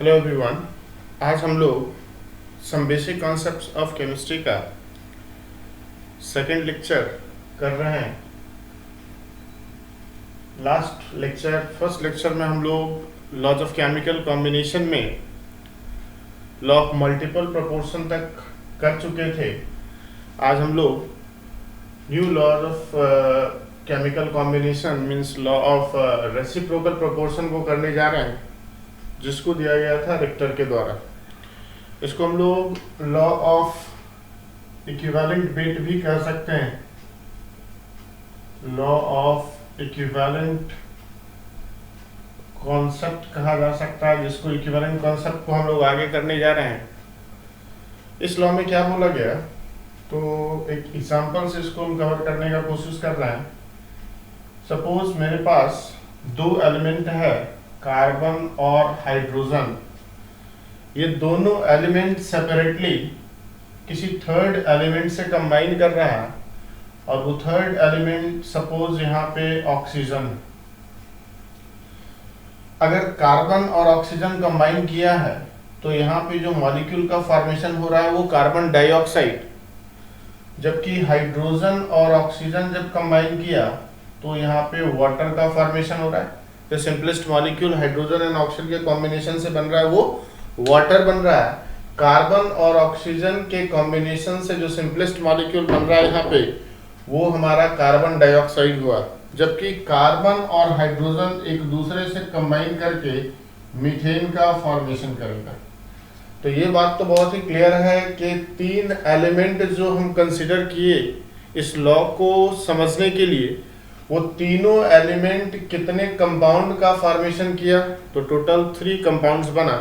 Hello everyone. आज हम लोग some basic concepts of chemistry का सेकंड लेक्चर कर रहे हैं। फर्स्ट लेक्चर में हम लोग लॉज ऑफ केमिकल कॉम्बिनेशन में लॉ ऑफ मल्टीपल प्रोपोर्शन तक कर चुके थे। आज हम लोग new law of chemical combination means law of reciprocal proportion को करने जा रहे हैं, जिसको दिया गया था रिक्टर के द्वारा। इसको हम लोग लॉ ऑफ इक्विवेलेंट वेट भी कह सकते हैं। लॉ ऑफ इक्विवेलेंट कॉन्सेप्ट कहा जा सकता है, जिसको इक्विवेलेंट कॉन्सेप्ट को हम लोग आगे करने जा रहे हैं। इस लॉ में क्या बोला गया, तो एक एग्जांपल से इसको हम कवर करने का कोशिश कर रहे हैं। सपोज मेरे पास दो एलिमेंट है, कार्बन और हाइड्रोजन। ये दोनों एलिमेंट सेपरेटली किसी थर्ड एलिमेंट से कंबाइन कर रहा है, और वो थर्ड एलिमेंट सपोज यहाँ पे ऑक्सीजन। अगर कार्बन और ऑक्सीजन कंबाइन किया है तो यहाँ पे जो मॉलिक्यूल का फॉर्मेशन हो रहा है वो कार्बन डाइऑक्साइड, जबकि हाइड्रोजन और ऑक्सीजन जब कंबाइन किया तो यहाँ पे वाटर का फॉर्मेशन हो रहा है। जो simplest molecule hydrogen and oxygen के कॉम्बिनेशन से बन रहा है वो वाटर बन रहा है। कार्बन और ऑक्सीजन के कॉम्बिनेशन से जो सिंपलेस्ट मॉलिक्यूल बन रहा है यहाँ पे वो हमारा कार्बन डाइऑक्साइड हुआ, जबकि कार्बन और हाइड्रोजन एक दूसरे से कंबाइन करके मीथेन का फॉर्मेशन करेगा। तो ये बात तो बहुत ही क्लियर है कि तीन एलिमेंट जो हम कंसिडर किए इस लॉ को समझने के लिए, वो तीनों एलिमेंट कितने कंपाउंड का फॉर्मेशन किया, तो टोटल 3 कंपाउंड्स बना।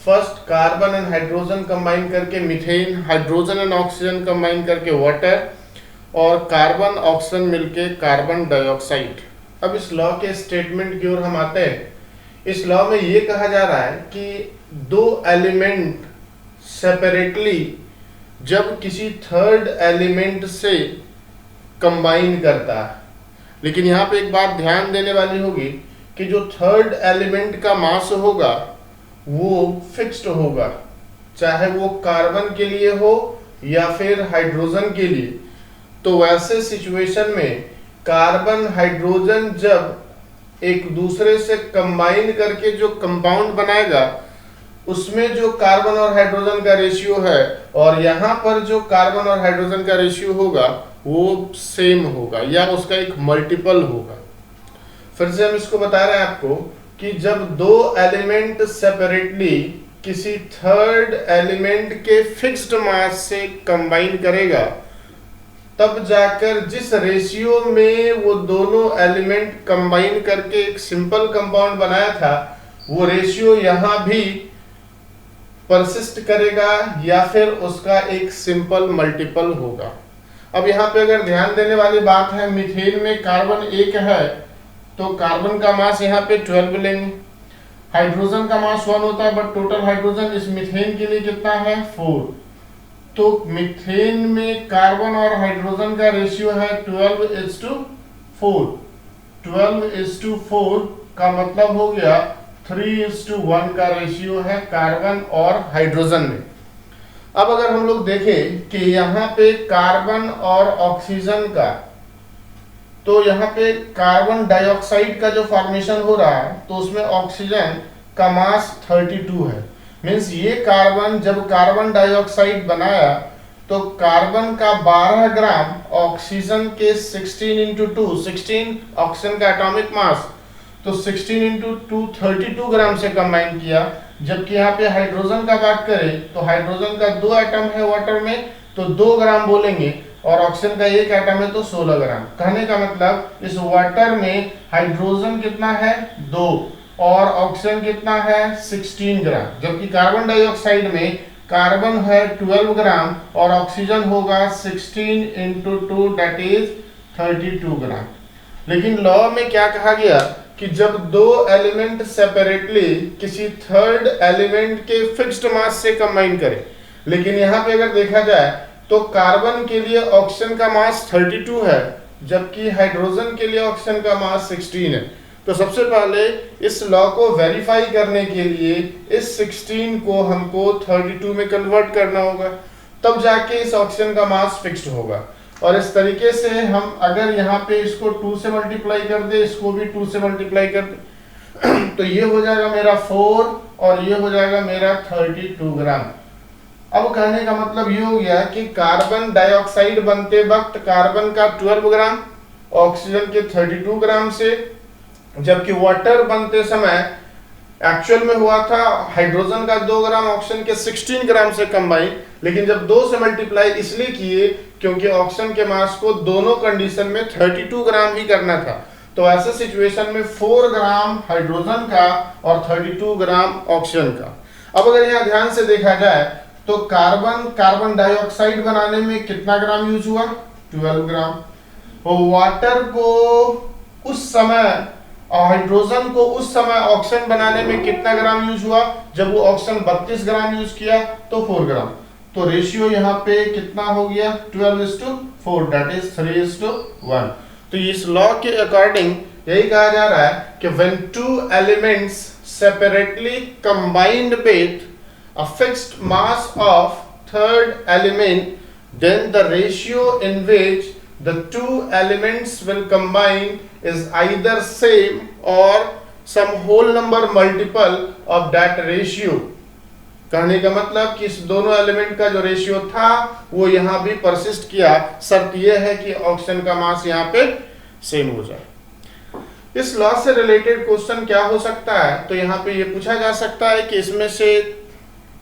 First carbon and hydrogen combine करके methane, hydrogen and oxygen combine करके वाटर, और कार्बन ऑक्सीजन मिलके कार्बन डाइऑक्साइड। अब इस लॉ के स्टेटमेंट की ओर हम आते हैं। इस लॉ में ये कहा जा रहा है कि दो एलिमेंट सेपरेटली जब किसी थर्ड एलिमेंट से कंबाइन करता है, लेकिन यहाँ पे एक बात ध्यान देने वाली होगी कि जो थर्ड एलिमेंट का मास होगा वो फिक्स्ड होगा, चाहे वो कार्बन के लिए हो या फिर हाइड्रोजन के लिए। तो वैसे सिचुएशन में कार्बन हाइड्रोजन जब एक दूसरे से कंबाइन करके जो कंपाउंड बनाएगा उसमें जो कार्बन और हाइड्रोजन का रेशियो है और यहाँ पर जो कार्बन और हाइड्रोजन का रेशियो होगा वो सेम होगा या उसका एक मल्टीपल होगा। फिर से हम इसको बता रहे हैं आपको कि जब दो एलिमेंट सेपरेटली किसी थर्ड एलिमेंट के फिक्स्ड मास से कंबाइन करेगा, तब जाकर जिस रेशियो में वो दोनों एलिमेंट कंबाइन करके एक सिंपल कंपाउंड बनाया था वो रेशियो यहाँ भी परसिस्ट करेगा या फिर उसका एक सिंपल मल्टीपल होगा। अब यहाँ पे अगर ध्यान देने वाली बात है, मीथेन में कार्बन 1 है तो कार्बन का मास यहाँ पे 12 लेंगे। हाइड्रोजन का मास 1 होता है, बट टोटल हाइड्रोजन इस मीथेन के लिए कितना है 4। तो मीथेन में कार्बन और हाइड्रोजन का रेशियो है 12:4। 12:4 का मतलब हो गया 3:1 का रेशियो है कार्बन और हाइड्रोजन में। अब अगर हम लोग देखें कि यहाँ पे कार्बन और ऑक्सीजन का, तो यहाँ पे कार्बन डाइऑक्साइड का जो फॉर्मेशन हो रहा है तो उसमें ऑक्सीजन का मास 32 है। मीन्स ये कार्बन जब कार्बन डाइऑक्साइड बनाया तो कार्बन का 12 ग्राम ऑक्सीजन के 16 ऑक्सीजन का एटॉमिक मास, तो 16 × 2 32 ग्राम से कंबाइन किया। जबकि यहाँ पे हाइड्रोजन का बात करें तो हाइड्रोजन का 2 एटम है वाटर में तो 2 ग्राम बोलेंगे, और ऑक्सीजन का 1 एटम है तो 16 ग्राम। कहने का मतलब इस वाटर में हाइड्रोजन कितना है 2 और ऑक्सीजन कितना है 16 ग्राम, जबकि कार्बन डाइऑक्साइड में कार्बन है 12 ग्राम और ऑक्सीजन होगा 16 × 2 दैट इज 32 ग्राम। लेकिन लॉ में क्या कहा गया कि जब दो एलिमेंट सेपरेटली किसी थर्ड एलिमेंट के फिक्स्ड मास से कंबाइन करें, लेकिन यहाँ पे अगर देखा जाए तो कार्बन के लिए ऑक्सीजन का मास 32 है, जबकि हाइड्रोजन के लिए ऑक्सीजन का मास 16 है। तो सबसे पहले इस लॉ को वेरीफाई करने के लिए इस 16 को हमको 32 में कन्वर्ट करना होगा, तब जाके इस ऑक्सीजन का मास फिक्स्ड होगा। और इस तरीके से हम अगर यहाँ पे इसको 2 से मल्टीप्लाई कर दे, इसको भी 2 से मल्टीप्लाई कर दे तो ये हो जाएगा मेरा 4 और ये हो जाएगा मेरा 32 ग्राम। अब कहने का मतलब ये हो गया कि कार्बन डाइऑक्साइड बनते वक्त कार्बन का 12 ग्राम, ऑक्सीजन के 32 ग्राम से, जबकि वाटर बनते समय एक्चुअल में हुआ था हाइड्रोजन का 2 ग्राम, ऑक्सीजन के 16 ग्राम से कंबाइन, लेकिन जब 2 से मल्टीप्लाई इसलिए किए क्योंकि ऑक्सीजन के मास को दोनों कंडीशन में 32 ग्राम ही करना था। तो ऐसे सिचुएशन में 4 ग्राम हाइड्रोजन का और 32 ग्राम ऑक्सीजन का। अब अगर यहाँ ध्यान से देखा जाए तो कार्बन डाइऑक्साइड बनाने में कितना ग्राम यूज हुआ? 12 ग्राम। वाटर को उस समय और हाइड्रोजन को उस समय ऑक्सीजन बनाने में कितना ग्राम यूज हुआ? जब वो ऑक्सीजन 32 ग्राम यूज किया तो 4 ग्राम। तो रेशियो यहाँ पे कितना हो गया? 12:4, दैट इज 3:1। तो इस लॉ के अकॉर्डिंग यही कहा जा रहा है कि when two elements separately combined with a fixed mass of third element, then the ratio in which the two elements will combine is either same or some whole number multiple of that ratio। कहने का मतलब कि इस दोनों element का जो ratio था वो यहाँ भी परसिस्ट किया, शर्त यह है कि ऑक्सीजन का मास यहाँ पे सेम हो जाए। इस लॉ से रिलेटेड क्वेश्चन क्या हो सकता है? तो यहाँ पे ये पूछा जा सकता है कि इसमें से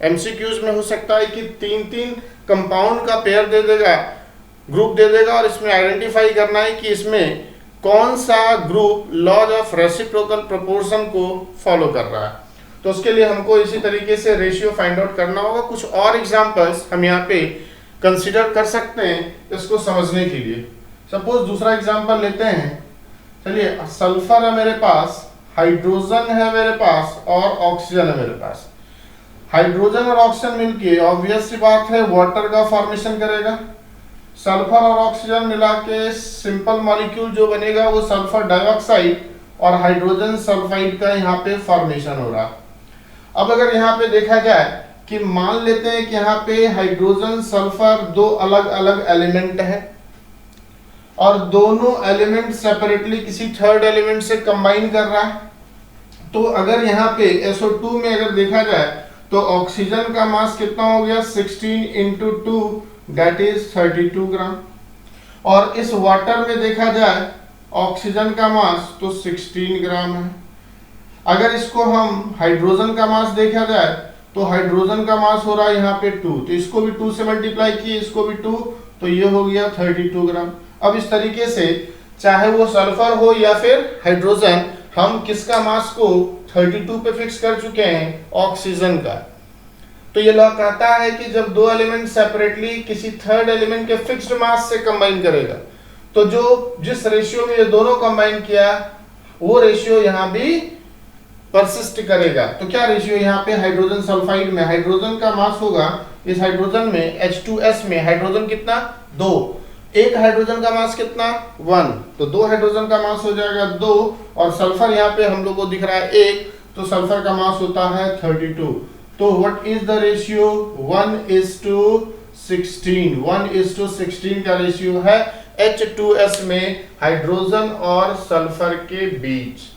एमसीक्यूज में हो सकता है कि 3-3 कंपाउंड का पेयर दे देगा, ग्रुप दे देगा, और इसमें आइडेंटिफाई करना है कि इसमें कौन सा group laws of reciprocal proportion को फॉलो कर रहा है। तो उसके लिए हमको इसी तरीके से रेशियो फाइंड आउट करना होगा। कुछ और एग्जांपल्स हम यहाँ पे कंसीडर कर सकते हैं इसको समझने के लिए। सपोज दूसरा एग्जांपल लेते हैं। चलिए, सल्फर है मेरे पास, हाइड्रोजन है मेरे पास और ऑक्सीजन है मेरे पास। हाइड्रोजन और ऑक्सीजन मिलके ऑब्वियस सी बात है वाटर का फॉर्मेशन करेगा। सल्फर और ऑक्सीजन मिला के सिंपल मॉलिक्यूल जो बनेगा वो सल्फर डाइऑक्साइड और हाइड्रोजन सल्फाइड का यहाँ पे फॉर्मेशन हो रहा। अब अगर यहाँ पे देखा जाए कि मान लेते हैं कि यहाँ पे हाइड्रोजन सल्फर दो अलग अलग एलिमेंट है और दोनों एलिमेंट सेपरेटली किसी थर्ड एलिमेंट से कंबाइन कर रहा है। तो अगर यहाँ पे SO2 में अगर देखा जाए तो ऑक्सीजन का मास कितना हो गया? 16 × 2 दैट इज 32 ग्राम। और इस वाटर में देखा जाए ऑक्सीजन का मास तो 16 ग्राम है। अगर इसको हम हाइड्रोजन का मास देखा जाए तो हाइड्रोजन का मास हो रहा है यहाँ पे 2, तो इसको भी 2 से मल्टीप्लाई किए, इसको भी 2, तो ये हो गया 32 ग्राम। अब इस तरीके से चाहे वो सल्फर हो या फिर हाइड्रोजन, हम किसका मास को 32 पे फिक्स कर चुके हैं? ऑक्सीजन का। तो ये लॉ कहता है कि जब दो एलिमेंट सेपरेटली किसी थर्ड एलिमेंट के फिक्स्ड मास से कंबाइन करेगा तो जिस रेशियो में ये दोनों कंबाइन किया वो रेशियो यहाँ भी परसिस्ट करेगा। तो क्या रेशियो यहाँ पे हाइड्रोजन सल्फाइड में हाइड्रोजन का मास होगा, इस हाइड्रोजन में H2S में हाइड्रोजन कितना? 2। एक हाइड्रोजन का मास कितना? 1। तो 2 हाइड्रोजन का मास हो जाएगा 2, और सल्फर यहाँ पे हम लोग को दिख रहा है 1, तो सल्फर का मास होता है 32। तो व्हाट इज द रेशियो? 1:16। 1:16 का रेशियो है H2S में हाइड्रोजन और सल्फर के बीच।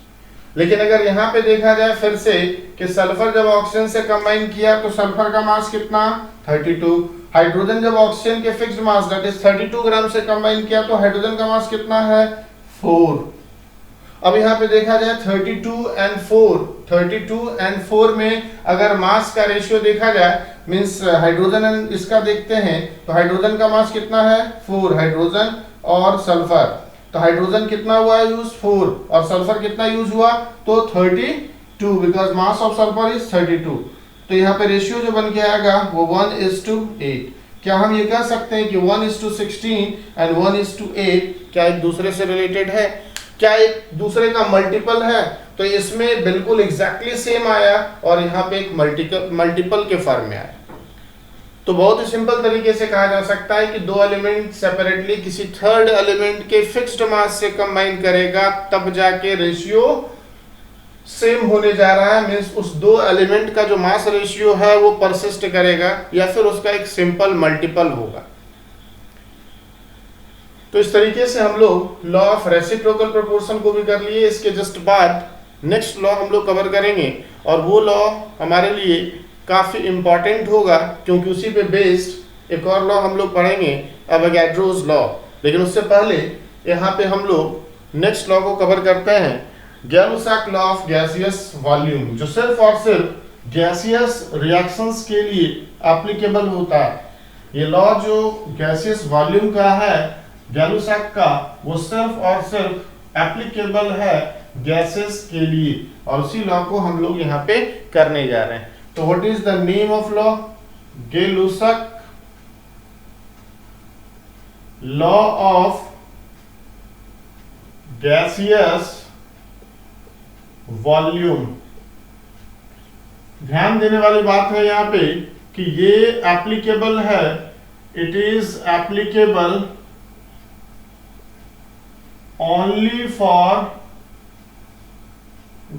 लेकिन अगर यहाँ पे देखा जाए फिर से कि सल्फर जब ऑक्सीजन से कंबाइन किया तो सल्फर का मास कितना? 32। हाइड्रोजन जब ऑक्सीजन के फिक्स्ड मास दैट इज 32 ग्राम से कंबाइन किया तो हाइड्रोजन का मास कितना है? 4। अब यहाँ पे देखा जाए 32 and 4 में अगर मास का रेशियो देखा जाए, मींस हाइड्रोजन इसका देखते हैं तो हाइड्रोजन का मास कितना है? 4। हाइड्रोजन और सल्फर, तो हाइड्रोजन कितना हुआ यूज? 4, और सल्फर कितना यूज हुआ? तो 32, because mass of sulphur is 32। तो यहाँ पे रेशियो जो बन के आएगा वो 1:8। क्या हम ये कह सकते हैं कि 1:16 एंड 1:8 क्या एक दूसरे से रिलेटेड है? क्या एक दूसरे का मल्टीपल है? तो इसमें बिल्कुल एग्जैक्टली सेम आया और यहाँ पे एक मल्टीपल के फॉर्म में आया। तो बहुत ही सिंपल तरीके से कहा जा सकता है कि दो एलिमेंट सेपरेटली किसी थर्ड एलिमेंट के फिक्स्ड मास से कंबाइन करेगा तब जाके रेशियो सेम होने जा रहा है, मीन्स उस दो एलिमेंट का जो मास रेशियो है वो परसिस्ट करेगा या फिर उसका एक सिंपल मल्टीपल होगा। तो इस तरीके से हम लोग लॉ ऑफ रेसिप्रोकल प्रोपोर्शन को भी कर लिए। इसके जस्ट बाद नेक्स्ट लॉ हम लोग कवर करेंगे और वो लॉ हमारे लिए काफी इंपॉर्टेंट होगा क्योंकि उसी पे बेस्ड एक और लॉ हम लोग पढ़ेंगे, एवोगाड्रोस लॉ। लेकिन उससे पहले यहाँ पे हम लोग नेक्स्ट लॉ को कवर करते हैं, गै-लुसाक लॉ ऑफ गैसियस वॉल्यूम, जो सिर्फ और सिर्फ गैसियस रिएक्शंस के लिए एप्लीकेबल होता है। ये लॉ जो गैसियस वॉल्यूम का है गै-लुसाक का, वो सिर्फ और सिर्फ एप्लीकेबल है गैसेस के लिए, और उसी लॉ को हम लोग यहाँ पे करने जा रहे हैं। तो what is the name of law? Gay Lussac law of gaseous volume. ध्यान देने वाली बात है यहाँ पे कि ये एप्लीकेबल है, it is applicable only for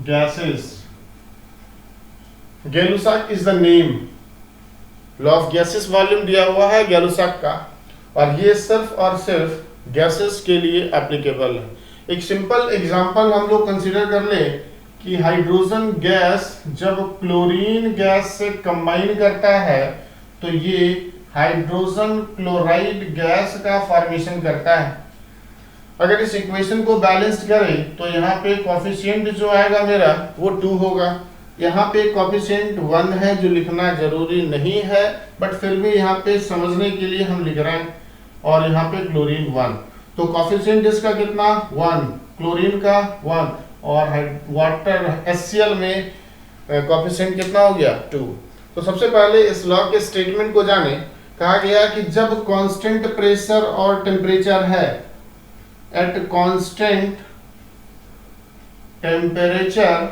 gases. गै-लुसाक is the name, law of gaseous volume दिया हुआ है गै-लुसाक का, और ये सिर्फ और सिर्फ गैसेस के लिए एप्लीकेबल है। एक सिंपल एग्जांपल हम लोग कंसीडर कर ले कि हाइड्रोजन गैस जब क्लोरीन गैस से कंबाइन करता है तो ये हाइड्रोजन क्लोराइड गैस का फॉर्मेशन करता है। अगर इस इक्वेशन को बैलेंस्ड करें तो यहाँ पे कोफिशिएंट जो आएगा मेरा वो 2 होगा। यहाँ पे कोफिशिएंट 1 है जो लिखना जरूरी नहीं है, बट फिर भी यहाँ पे समझने के लिए हम लिख रहे हैं, और यहाँ पे क्लोरीन 1, तो कोफिशिएंट इसका कितना 1, क्लोरीन का 1, और वाटर HCl में कोफिशिएंट कितना हो गया 2। तो सबसे पहले इस लॉ के स्टेटमेंट को जाने। कहा गया कि जब कांस्टेंट प्रेशर और टेम्परेचर है, at constant temperature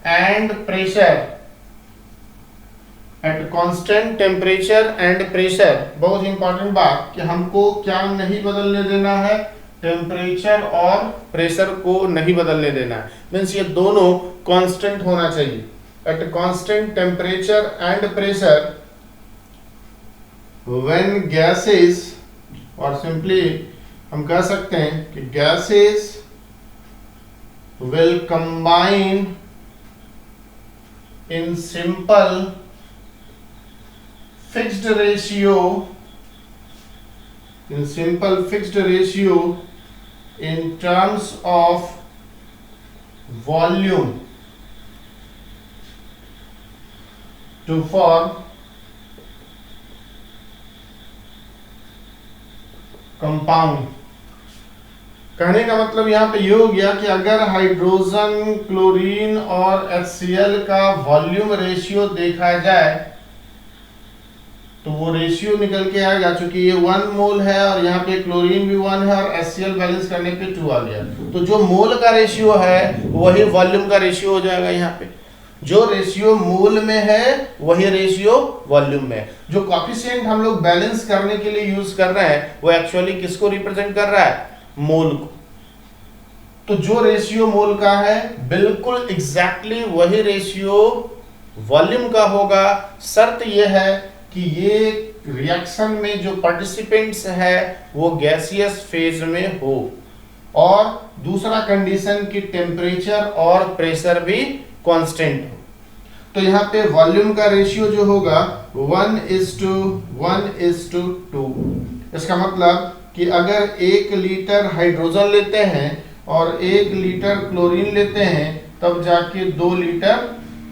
and pressure, at constant temperature and pressure, बहुत इंपॉर्टेंट बात कि हमको क्या नहीं बदलने देना है, टेम्परेचर और प्रेशर को नहीं बदलने देना है, मीन्स ये दोनों कांस्टेंट होना चाहिए। at constant temperature and pressure when gases, और सिंपली हम कह सकते हैं कि gases will combine in simple fixed ratio, in terms of volume to form compound। कहने का मतलब यहाँ पे ये हो गया कि अगर हाइड्रोजन, क्लोरीन और HCl का वॉल्यूम रेशियो देखा जाए तो वो रेशियो निकल के आएगा, क्योंकि ये 1 मोल है और यहाँ पे क्लोरीन भी 1 है और HCl बैलेंस करने पे 2 आ गया, तो जो मोल का रेशियो है वही वॉल्यूम का रेशियो हो जाएगा। यहाँ पे जो रेशियो मोल में है वही रेशियो वॉल्यूम में। जो कोफिशिएंट हम लोग बैलेंस करने के लिए यूज कर रहे हैं वो एक्चुअली किसको रिप्रेजेंट कर रहा है? मोल को। तो जो रेशियो मोल का है बिल्कुल एग्जैक्टली वही रेशियो वॉल्यूम का होगा। शर्त यह है कि ये रिएक्शन में जो पार्टिसिपेंट्स है वो गैसियस फेज में हो, और दूसरा कंडीशन की टेम्परेचर और प्रेशर भी कांस्टेंट हो। तो यहाँ पे वॉल्यूम का रेशियो जो होगा 1:1:2। इसका मतलब कि अगर 1 लीटर हाइड्रोजन लेते हैं और 1 लीटर क्लोरीन लेते हैं तब जाके 2 लीटर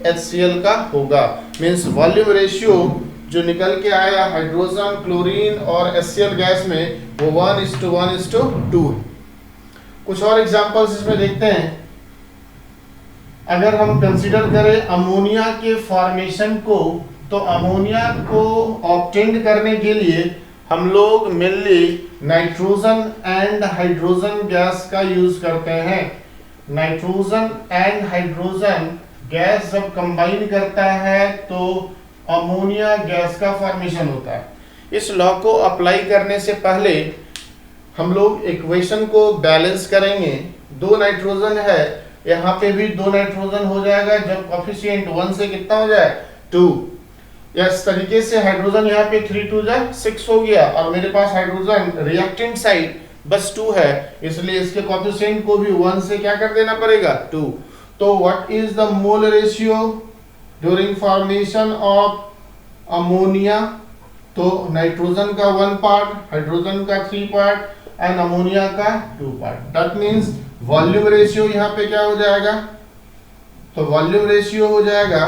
HCl का होगा। मीन्स वॉल्यूम रेशियो जो निकल के आया हाइड्रोजन, क्लोरीन और HCl गैस में वो 1:1:2। कुछ और एग्जांपल्स इसमें देखते हैं। अगर हम कंसीडर करें अमोनिया के फॉर्मेशन को, तो अमोनिया को ऑब्टेन करने के लिए हम लोग mainly nitrogen and hydrogen gas का यूज करते हैं। नाइट्रोजन एंड हाइड्रोजन गैस जब कंबाइन करता है तो अमोनिया गैस का फॉर्मेशन होता है। इस लॉ को अप्लाई करने से पहले हम लोग इक्वेशन को बैलेंस करेंगे। 2 नाइट्रोजन है यहाँ पे भी 2 नाइट्रोजन हो जाएगा जब कोफिशिएंट 1 से कितना हो जाए 2। इस तरीके से हाइड्रोजन यहाँ पे 3 2 जा 6 हो गया और मेरे पास हाइड्रोजन रिएक्टेंट साइड बस 2 है, इसलिए इसके कोफिशिएंट को भी 1 से क्या कर देना पड़ेगा 2। तो what is the mole ratio during formation of ammonia? तो नाइट्रोजन का 1 पार्ट, हाइड्रोजन का 3 पार्ट एंड अमोनिया का 2 part. That means volume ratio यहाँ पे क्या हो जाएगा? तो वॉल्यूम रेशियो हो जाएगा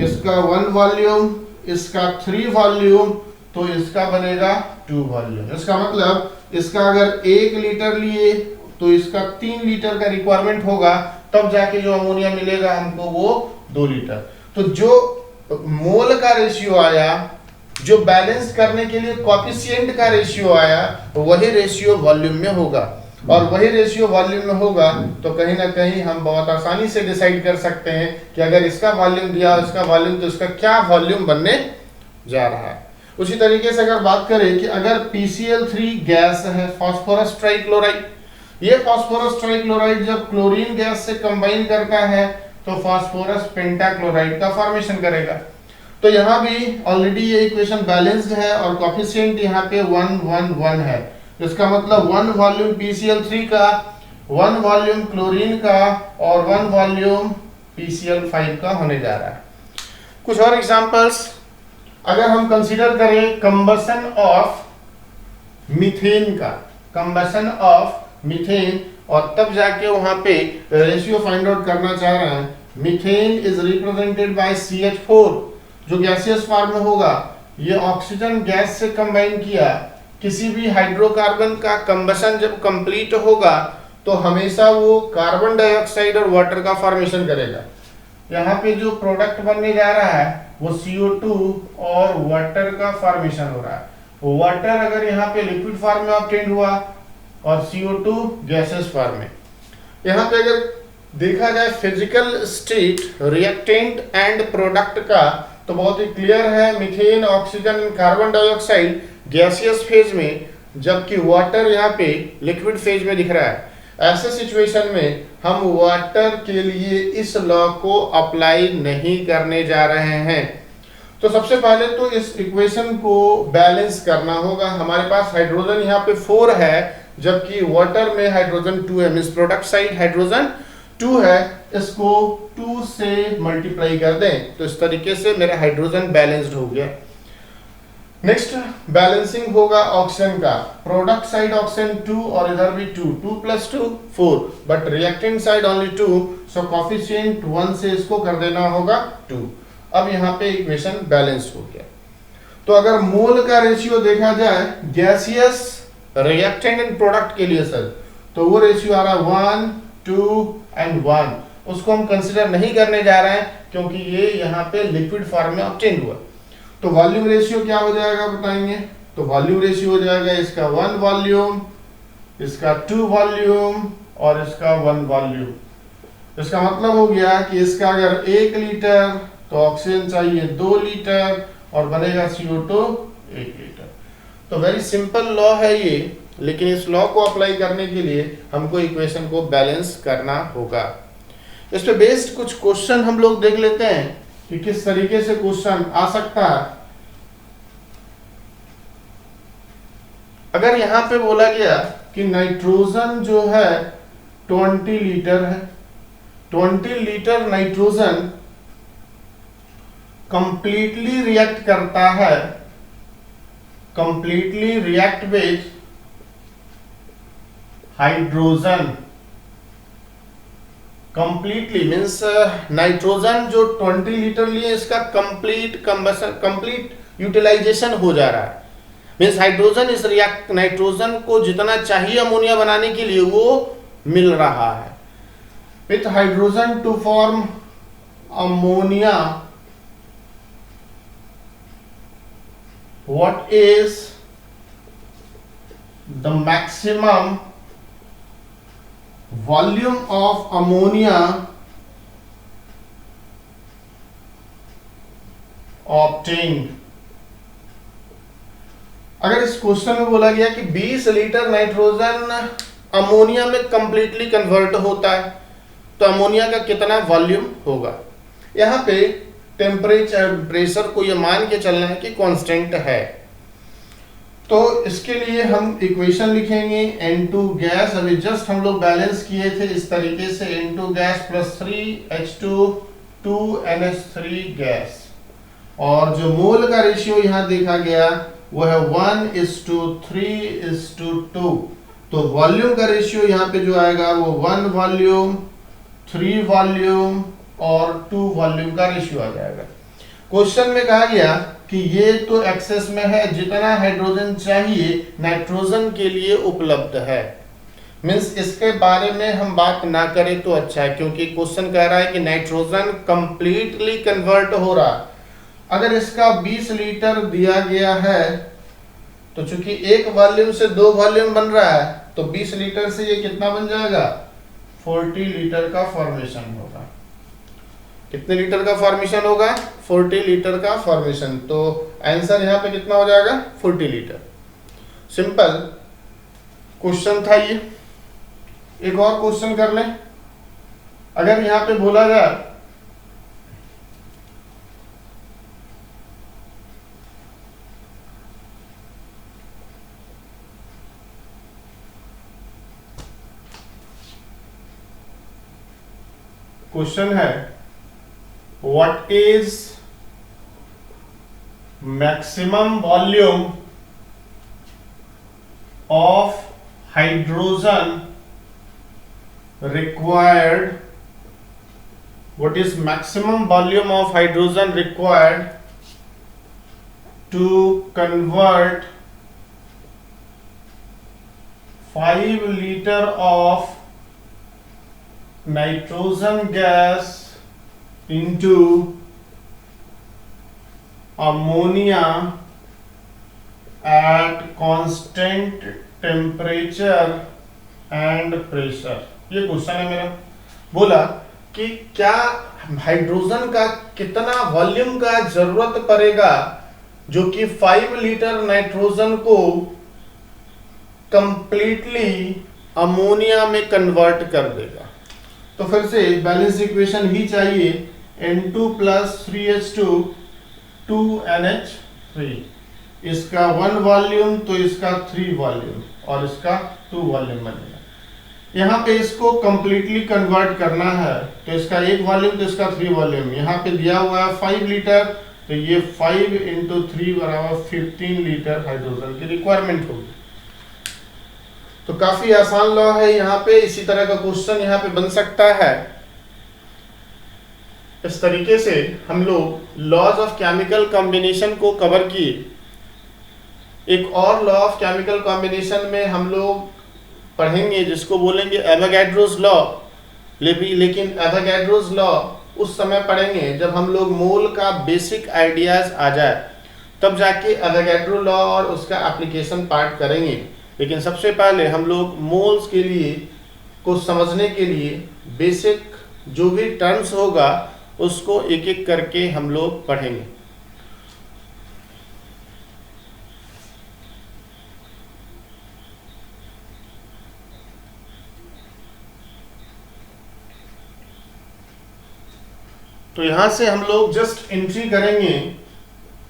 इसका 1 वॉल्यूम, इसका 3 वॉल्यूम, तो इसका बनेगा 2 वॉल्यूम। इसका मतलब इसका अगर 1 लीटर लिए तो इसका 3 लीटर का रिक्वायरमेंट होगा, तब जाके जो अमोनिया मिलेगा हमको वो 2 लीटर। तो जो मोल का रेशियो आया, जो बैलेंस करने के लिए कोफिशिएंट का रेशियो आया, वही रेशियो वॉल्यूम में होगा, और वही रेशियो वॉल्यूम में होगा तो कहीं ना कहीं हम बहुत आसानी से डिसाइड कर सकते हैं कि अगर इसका वॉल्यूम दिया इसका वॉल्यूम, तो इसका क्या वॉल्यूम बनने जा रहा है। उसी तरीके से अगर बात करें कि अगर PCl3 गैस है, फास्फोरस ट्राइक्लोराइड, ये फास्फोरस ट्राइक्लोराइड जब क्लोरीन गैस से कंबाइन करता है तो फास्फोरस पेंटाक्लोराइड का फॉर्मेशन करेगा। तो यहाँ भी ऑलरेडी ये इक्वेशन बैलेंस्ड है और कोफिशिएंट यहाँ पे 1 1 1 है। इसका मतलब 1 वॉल्यूम PCl3 का, 1 वॉल्यूम क्लोरीन का और 1 वॉल्यूम PCl5 का होने जा रहा है। कुछ और एग्जांपल्स अगर हम कंसीडर करें कंबशन ऑफ मीथेन का, कंबशन ऑफ मीथेन, और तब जाके वहां पे रेशियो फाइंड आउट करना चाह रहे हैं। Methane is represented by CH4 जो गैसियस फॉर्म में होगा। ये ऑक्सीजन गैस से कंबाइन किया, किसी भी हाइड्रोकार्बन का कंबशन जब कंप्लीट होगा तो हमेशा वो कार्बन डाइऑक्साइड और वाटर का फॉर्मेशन करेगा। यहाँ पे जो प्रोडक्ट बनने जा रहा है वो CO2 और वाटर का फॉर्मेशन हो रहा है। वाटर अगर यहाँ पे लिक्विड फॉर्म में ऑब्टेन हुआ और CO2 गैसेस फॉर्म में। यहाँ पे अगर देखा जाए physical state reactant and product का तो बहुत ही क्लियर है, methane oxygen carbon dioxide gaseous phase में, जबकि वाटर यहाँ पे लिक्विड फेज में दिख रहा है। ऐसे सिचुएशन में हम वाटर के लिए इस लॉ को अप्लाई नहीं करने जा रहे हैं। तो सबसे पहले तो इस इक्वेशन को बैलेंस करना होगा। हमारे पास हाइड्रोजन यहाँ पे 4 है जबकि वाटर में हाइड्रोजन 2 है, मींस प्रोडक्ट साइड हाइड्रोजन 2 है, इसको 2 से मल्टीप्लाई कर दें तो इस तरीके से मेरा हाइड्रोजन बैलेंस्ड हो गया। नेक्स्ट बैलेंसिंग होगा ऑक्सीजन का, प्रोडक्ट साइड ऑक्सीजन 2 और इधर भी 2, 2 + 2 4, but reactant side only 2, so coefficient 1 से इसको कर देना होगा 2। अब यहाँ पे इक्वेशन बैलेंस हो गया। तो अगर मोल का रेशियो देखा जाए गैसियस रिएक्टेंट एंड प्रोडक्ट के लिए सर, तो वो रेशियो आ रहा है 1 2 एंड 1, उसको हम कंसिडर नहीं करने जा रहे हैं क्योंकि ये यहाँ पे लिक्विड फॉर्म में ऑब्टेन हुआ। तो वॉल्यूम रेशियो क्या हो जाएगा बताएंगे? तो वॉल्यूम रेशियो हो जाएगा इसका 1 वॉल्यूम, इसका 2 वॉल्यूम और इसका 1 वॉल्यूम। इसका मतलब हो गया कि इसका अगर 1 लीटर तो ऑक्सीजन चाहिए 2 लीटर और बनेगा CO2 1 लीटर। तो वेरी सिंपल लॉ है ये, लेकिन इस लॉ को अप्लाई करने के लिए हमको इक्वेशन को बैलेंस करना होगा। इस पे बेस्ड कुछ क्वेश्चन हम लोग देख लेते हैं कि किस तरीके से क्वेश्चन आ सकता है। अगर यहां पे बोला गया कि नाइट्रोजन जो है 20 लीटर है, 20 लीटर नाइट्रोजन कंप्लीटली रिएक्ट करता है, completely react with hydrogen, completely means nitrogen जो 20 लीटर लिए इसका कंप्लीट कंबशन, कंप्लीट यूटिलाइजेशन हो जा रहा है। मींस हाइड्रोजन इस रिएक्ट नाइट्रोजन को जितना चाहिए अमोनिया बनाने के लिए वो मिल रहा है। With hydrogen to form ammonia, what is the maximum volume of ammonia obtained. अगर इस क्वेश्चन में बोला गया कि 20 लीटर नाइट्रोजन अमोनिया में कंप्लीटली कन्वर्ट होता है, तो अमोनिया का कितना वॉल्यूम होगा। यहाँ पे टेम्परेचर प्रेशर को ये मान के चलना है कि कांस्टेंट है। तो इसके लिए हम इक्वेशन लिखेंगे N2 गैस, अभी जस्ट हम लोग बैलेंस किए थे इस तरीके से, N2 gas plus 3H2 2NH3 gas, और जो मोल का रेशियो यहाँ देखा गया वो है 1:3:2। तो वॉल्यूम का रेशियो यहाँ पे जो आएगा वो 1 वॉल्यूम 3 वॉल्यूम और 2 वॉल्यूम का रेशियो आ जाएगा। क्वेश्चन में कहा गया कि ये तो एक्सेस में है, जितना हाइड्रोजन चाहिए नाइट्रोजन के लिए उपलब्ध है। मींस इसके बारे में हम बात ना करें तो अच्छा है, क्योंकि क्वेश्चन कह रहा है कि नाइट्रोजन कंप्लीटली कन्वर्ट हो रहा। अगर इसका 20 लीटर दिया गया है तो चूंकि एक वॉल्यूम से 2 वॉल्यूम बन रहा है, तो 20 लीटर से ये कितना बन जाएगा, 40 लीटर का फॉर्मेशन होगा। कितने लीटर का फॉर्मेशन होगा, 40 लीटर का फॉर्मेशन। तो आंसर यहाँ पे कितना हो जाएगा, 40 लीटर। सिंपल क्वेश्चन था ये। एक और क्वेश्चन कर लें। अगर यहाँ पे बोला जाए क्वेश्चन है what is maximum volume of hydrogen required, what is maximum volume of hydrogen required to convert 5 liter of nitrogen gas into ammonia at constant temperature and pressure। ये क्वेश्चन है मेरा। बोला कि क्या हाइड्रोजन का कितना वॉल्यूम का जरूरत पड़ेगा जो कि 5 लीटर नाइट्रोजन को कंप्लीटली अमोनिया में कन्वर्ट कर देगा। तो फिर से बैलेंस इक्वेशन ही चाहिए, N2 प्लस 3H2 2NH3। इसका 1 वॉल्यूम तो इसका 3 वॉल्यूम और इसका 2 वॉल्यूम बनेगा। यहाँ पे इसको कंप्लीटली कन्वर्ट करना है, तो इसका 1 वॉल्यूम तो इसका 3 वॉल्यूम। यहाँ पे दिया हुआ है 5 लीटर, तो ये 5 × 3 बराबर 15 लीटर हाइड्रोजन की रिक्वायरमेंट होगी। तो काफी आसान लॉ है यहाँ पे। इसी तरह का क्वेश्चन यहाँ पे बन सकता है। इस तरीके से हम लोग लॉज ऑफ केमिकल कॉम्बिनेशन को कवर किए। एक और लॉ ऑफ केमिकल कॉम्बिनेशन में हम लोग पढ़ेंगे जिसको बोलेंगे एवोगैड्रोस लॉ। लेकिन एवोगैड्रोस लॉ उस समय पढ़ेंगे जब हम लोग मोल का बेसिक आइडियाज आ जाए, तब जाके एवोगैड्रो लॉ और उसका एप्लीकेशन पार्ट करेंगे। लेकिन सबसे पहले हम लोग मोल्स के लिए को समझने के लिए बेसिक जो भी टर्म्स होगा उसको एक एक करके हम लोग पढ़ेंगे। तो यहां से हम लोग जस्ट एंट्री करेंगे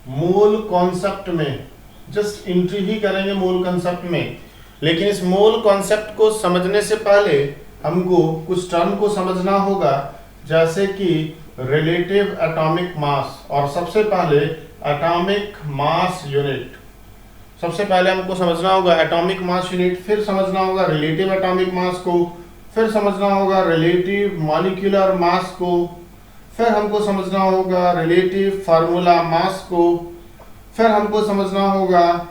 मोल कॉन्सेप्ट में, जस्ट एंट्री ही करेंगे मोल कॉन्सेप्ट में। लेकिन इस मोल कॉन्सेप्ट को समझने से पहले हमको कुछ टर्म को समझना होगा, जैसे कि रिलेटिव एटॉमिक मास और सबसे पहले एटॉमिक मास यूनिट। सबसे पहले हमको समझना होगा एटॉमिक मास यूनिट, फिर समझना होगा रिलेटिव एटॉमिक मास को, फिर समझना होगा रिलेटिव मॉलिक्यूलर मास को, फिर हमको समझना होगा रिलेटिव फार्मूला मास को, फिर हमको समझना होगा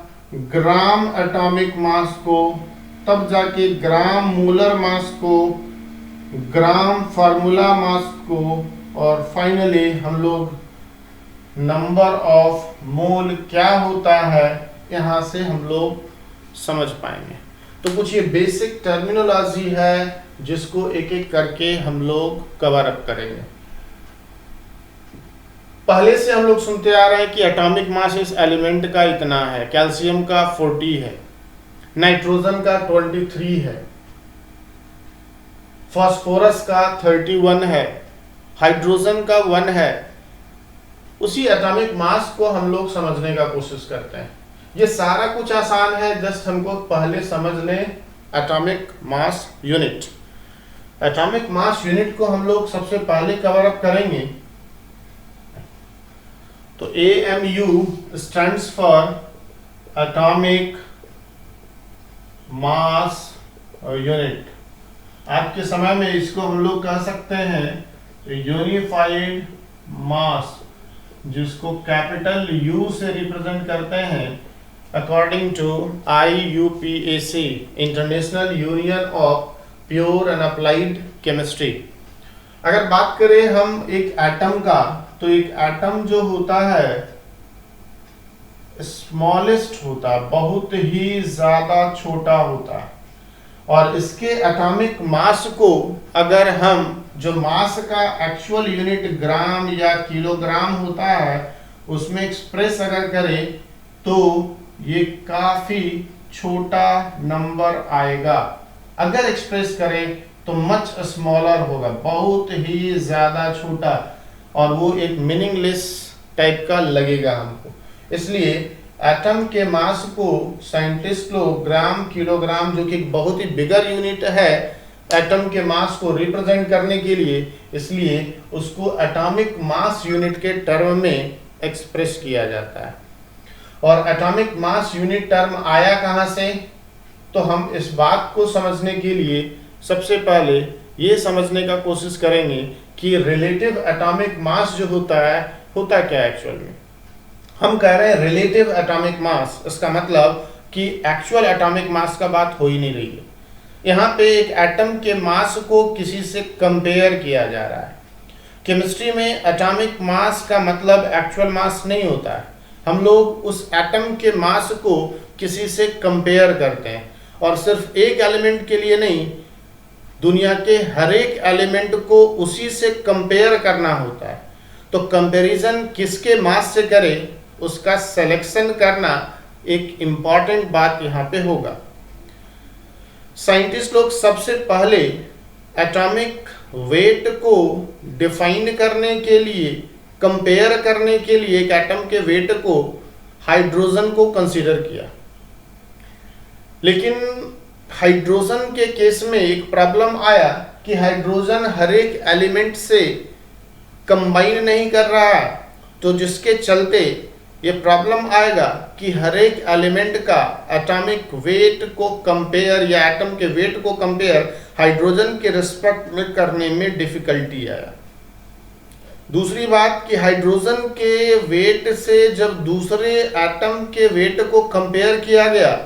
ग्राम एटॉमिक मास को, तब जाके ग्राम मोलर मास को, ग्राम फार्मूला मास को, और फाइनली हम लोग नंबर ऑफ मोल क्या होता है यहाँ से हम लोग समझ पाएंगे। तो कुछ ये बेसिक टर्मिनोलॉजी है जिसको एक एक करके हम लोग कवर अप करेंगे। पहले से हम लोग सुनते आ रहे हैं कि एटॉमिक मास इस एलिमेंट का इतना है, कैल्शियम का 40 है, नाइट्रोजन का 23 है। फास्फोरस का 31 है, हाइड्रोजन का 1 है, उसी एटॉमिक मास को हम लोग समझने का कोशिश करते हैं। ये सारा कुछ आसान है, जस्ट हमको पहले समझ लें atomic mass unit. Atomic mass unit को हम लोग सबसे पहले कवर अप करेंगे। तो AMU stands for atomic mass unit. आज के समय में इसको हम लोग कह सकते हैं यूनिफाइड मास, जिसको कैपिटल U से रिप्रेजेंट करते हैं according to IUPAC, international union of pure and applied chemistry. अगर बात करें हम एक एटम का, तो एक एटम जो होता है स्मॉलेस्ट होता है, बहुत ही ज्यादा छोटा होता है, और इसके एटॉमिक मास को अगर हम, जो मास का एक्चुअल यूनिट ग्राम या किलोग्राम होता है, उसमें एक्सप्रेस अगर करें तो ये काफी छोटा नंबर आएगा। अगर एक्सप्रेस करें तो मच स्मॉलर होगा, बहुत ही ज्यादा छोटा, और वो एक मीनिंगलेस टाइप का लगेगा हमको। इसलिए एटम के मास को साइंटिस्ट लोग ग्राम, किलोग्राम, जो कि बहुत ही बिगर यूनिट है एटम के मास को रिप्रेजेंट करने के लिए, इसलिए उसको एटॉमिक मास यूनिट के टर्म में एक्सप्रेस किया जाता है। और एटॉमिक मास यूनिट टर्म आया कहां से? तो हम इस बात को समझने के लिए सबसे पहले ये समझने का कोशिश करेंगे कि रिलेटिव एटॉमिक मास जो होता है, होता क्या एक्चुअल में। हम कह रहे हैं रिलेटिव एटॉमिक मास, इसका मतलब कि एक्चुअल एटॉमिक मास का बात हो ही नहीं रही है। यहाँ पे एक एटम के मास को किसी से कंपेयर किया जा रहा है। केमिस्ट्री में एटॉमिक मास का मतलब एक्चुअल मास नहीं होता है। हम लोग उस एटम के मास को किसी से कंपेयर करते हैं, और सिर्फ एक एलिमेंट के लिए नहीं, दुनिया के हर एक एलिमेंट को उसी से कंपेयर करना होता है। तो कंपैरिजन किसके मास से करें, उसका सिलेक्शन करना एक इंपॉर्टेंट बात यहाँ पे होगा। साइंटिस्ट लोग सबसे पहले एटॉमिक वेट को डिफाइन करने के लिए, कंपेयर करने के लिए एक एटम के वेट को हाइड्रोजन को कंसीडर किया। लेकिन हाइड्रोजन के केस में एक प्रॉब्लम आया कि हाइड्रोजन हर एक एलिमेंट से कंबाइन नहीं कर रहा है, तो जिसके चलते ये प्रॉब्लम आएगा कि हर एक एलिमेंट का एटॉमिक वेट को कंपेयर या एटम के वेट को कंपेयर हाइड्रोजन के रिस्पेक्ट में करने में डिफिकल्टी आया। दूसरी बात कि हाइड्रोजन के वेट से जब दूसरे एटम के वेट को कंपेयर किया गया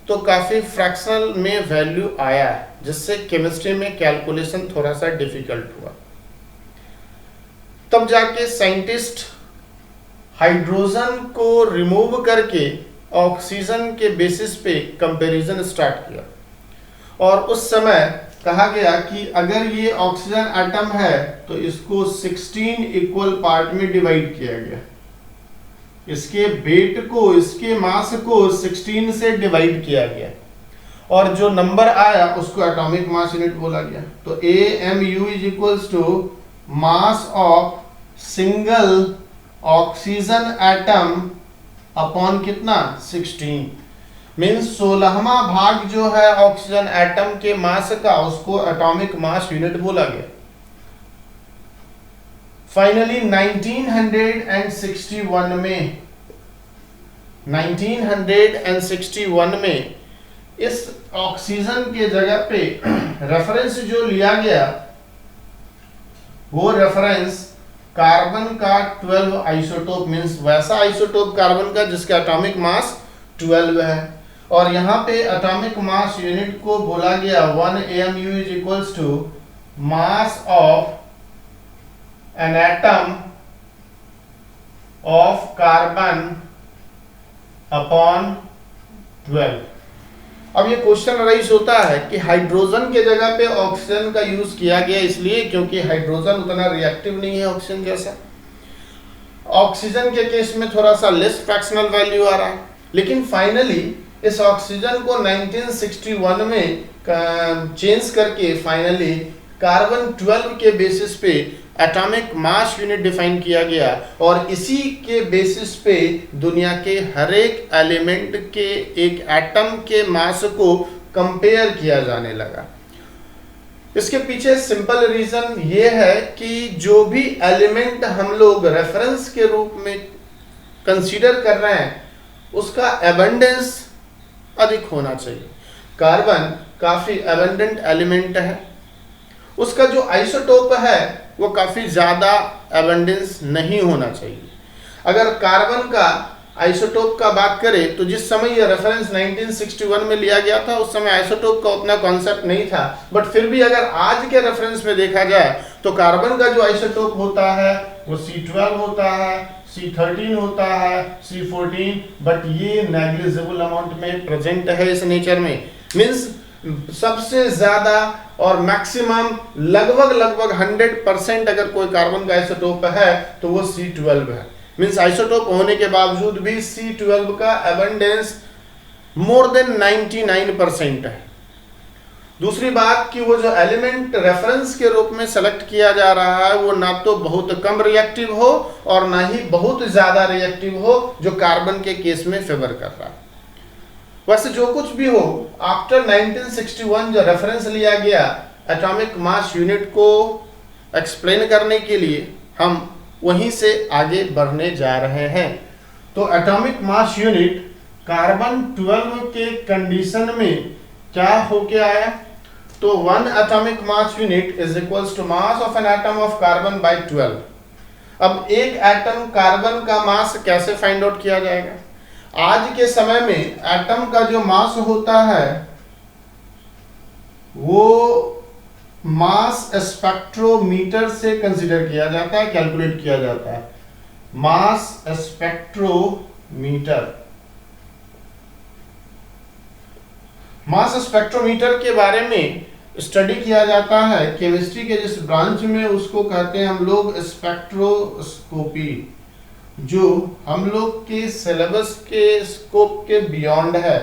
तो काफी फ्रैक्शनल में वैल्यू आया, जिससे केमिस्ट्री में कैलकुलेशन थोड़ा सा डिफिकल्ट हुआ। तब जाके साइंटिस्ट हाइड्रोजन को रिमूव करके ऑक्सीजन के बेसिस पे कंपैरिजन स्टार्ट किया, और उस समय कहा गया कि अगर ये ऑक्सीजन एटम है तो इसको 16 इक्वल पार्ट में डिवाइड किया गया। इसके वेट को, इसके मास को 16 से डिवाइड किया गया, और जो नंबर आया उसको एटॉमिक मास यूनिट बोला गया। तो AMU is equals to mass of single oxygen atom upon कितना, 16, मीन्स 16वां भाग जो है ऑक्सीजन एटम के मास का, उसको एटॉमिक मास यूनिट बोला गया। फाइनली 1961 में इस ऑक्सीजन के जगह पे रेफरेंस जो लिया गया, वो रेफरेंस कार्बन का 12 आइसोटोप, मीन्स वैसा आइसोटोप कार्बन का जिसका एटॉमिक मास 12 है, और यहाँ पे एटॉमिक मास यूनिट को बोला गया 1 AMU is equals to mass of an atom of carbon upon 12। अब ये क्वेश्चन राइज होता है कि हाइड्रोजन के जगह पे ऑक्सीजन का यूज किया गया, इसलिए क्योंकि हाइड्रोजन उतना रिएक्टिव नहीं है ऑक्सीजन जैसा। ऑक्सीजन के केस में थोड़ा सा लेस फ्रैक्शनल वैल्यू आ रहा है, लेकिन फाइनली इस ऑक्सीजन को 1961 में चेंज करके फाइनली कार्बन 12 के बेसिस पे एटॉमिक मास यूनिट डिफाइन किया गया और इसी के बेसिस पे दुनिया के हर एक एलिमेंट के एक एटम के मास को कंपेयर किया जाने लगा। इसके पीछे सिंपल रीजन ये है कि जो भी एलिमेंट हम लोग रेफरेंस के रूप में कंसीडर कर रहे हैं उसका एबंडेंस अधिक होना चाहिए। कार्बन काफी एबंडेंट एलिमेंट है, उसका जो आइसोटोप है वो काफी ज्यादा एबंडेंस नहीं होना चाहिए। अगर कार्बन का आइसोटोप का बात करें तो जिस समय ये रेफरेंस 1961 में लिया गया था उस समय आइसोटोप का उतना कॉन्सेप्ट नहीं था, बट फिर भी अगर आज के रेफरेंस में देखा जाए तो कार्बन का जो आइसोटोप होता है वो C12 होता है, C13 होता है, C14, बट ये नेग्लिजिबल अमाउंट में प्रेजेंट है इस नेचर में। मींस सबसे ज्यादा और मैक्सिमम लगभग 100% अगर कोई कार्बन का आइसोटोप है तो वो C12 है। मींस आइसोटोप होने के बावजूद भी C12 का एबंडेंस मोर देन 99% है। दूसरी बात कि वो जो एलिमेंट रेफरेंस के रूप में सेलेक्ट किया जा रहा है वो ना तो बहुत कम रिएक्टिव हो और ना ही बहुत ज्यादा रिएक्टिव हो जो कार्बन के केस में फेवर कर रहा है। वैसे जो कुछ भी हो, आफ्टर 1961 जो रेफरेंस लिया गया एटॉमिक मास यूनिट को एक्सप्लेन करने के लिए, हम वहीं से आगे बढ़ने जा रहे हैं। तो एटॉमिक मास यूनिट कार्बन 12 के कंडीशन में क्या होके आया? तो 1 atomic mass unit is equals to mass of an atom of carbon by 12। अब एक एटम कार्बन का मास कैसे फाइंड आउट किया जाएगा? आज के समय में एटम का जो मास होता है वो मास स्पेक्ट्रोमीटर से कंसीडर किया जाता है, कैलकुलेट किया जाता है। मास स्पेक्ट्रोमीटर, मास स्पेक्ट्रोमीटर के बारे में स्टडी किया जाता है केमिस्ट्री के जिस ब्रांच में, उसको कहते हैं हम लोग स्पेक्ट्रोस्कोपी, जो हम लोग के सिलेबस के स्कोप के बियॉन्ड है।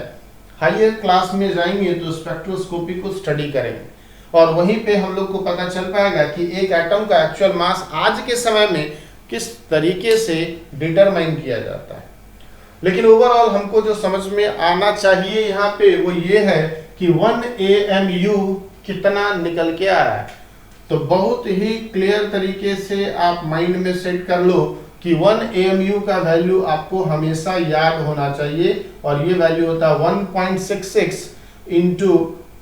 हायर क्लास में जाएंगे तो स्पेक्ट्रोस्कोपी को स्टडी करेंगे और वहीं पे हम लोग को पता चल पाएगा कि एक एटम का एक्चुअल मास आज के समय में किस तरीके से डिटरमाइन किया जाता है। लेकिन ओवरऑल हमको जो समझ में आना चाहिए यहाँ पे वो ये है कि 1 AMU कितना निकल के आ रहा है। तो बहुत ही क्लियर तरीके से आप माइंड में सेट कर लो कि 1 AMU का वैल्यू आपको हमेशा याद होना चाहिए और ये वैल्यू होता है 1.66 into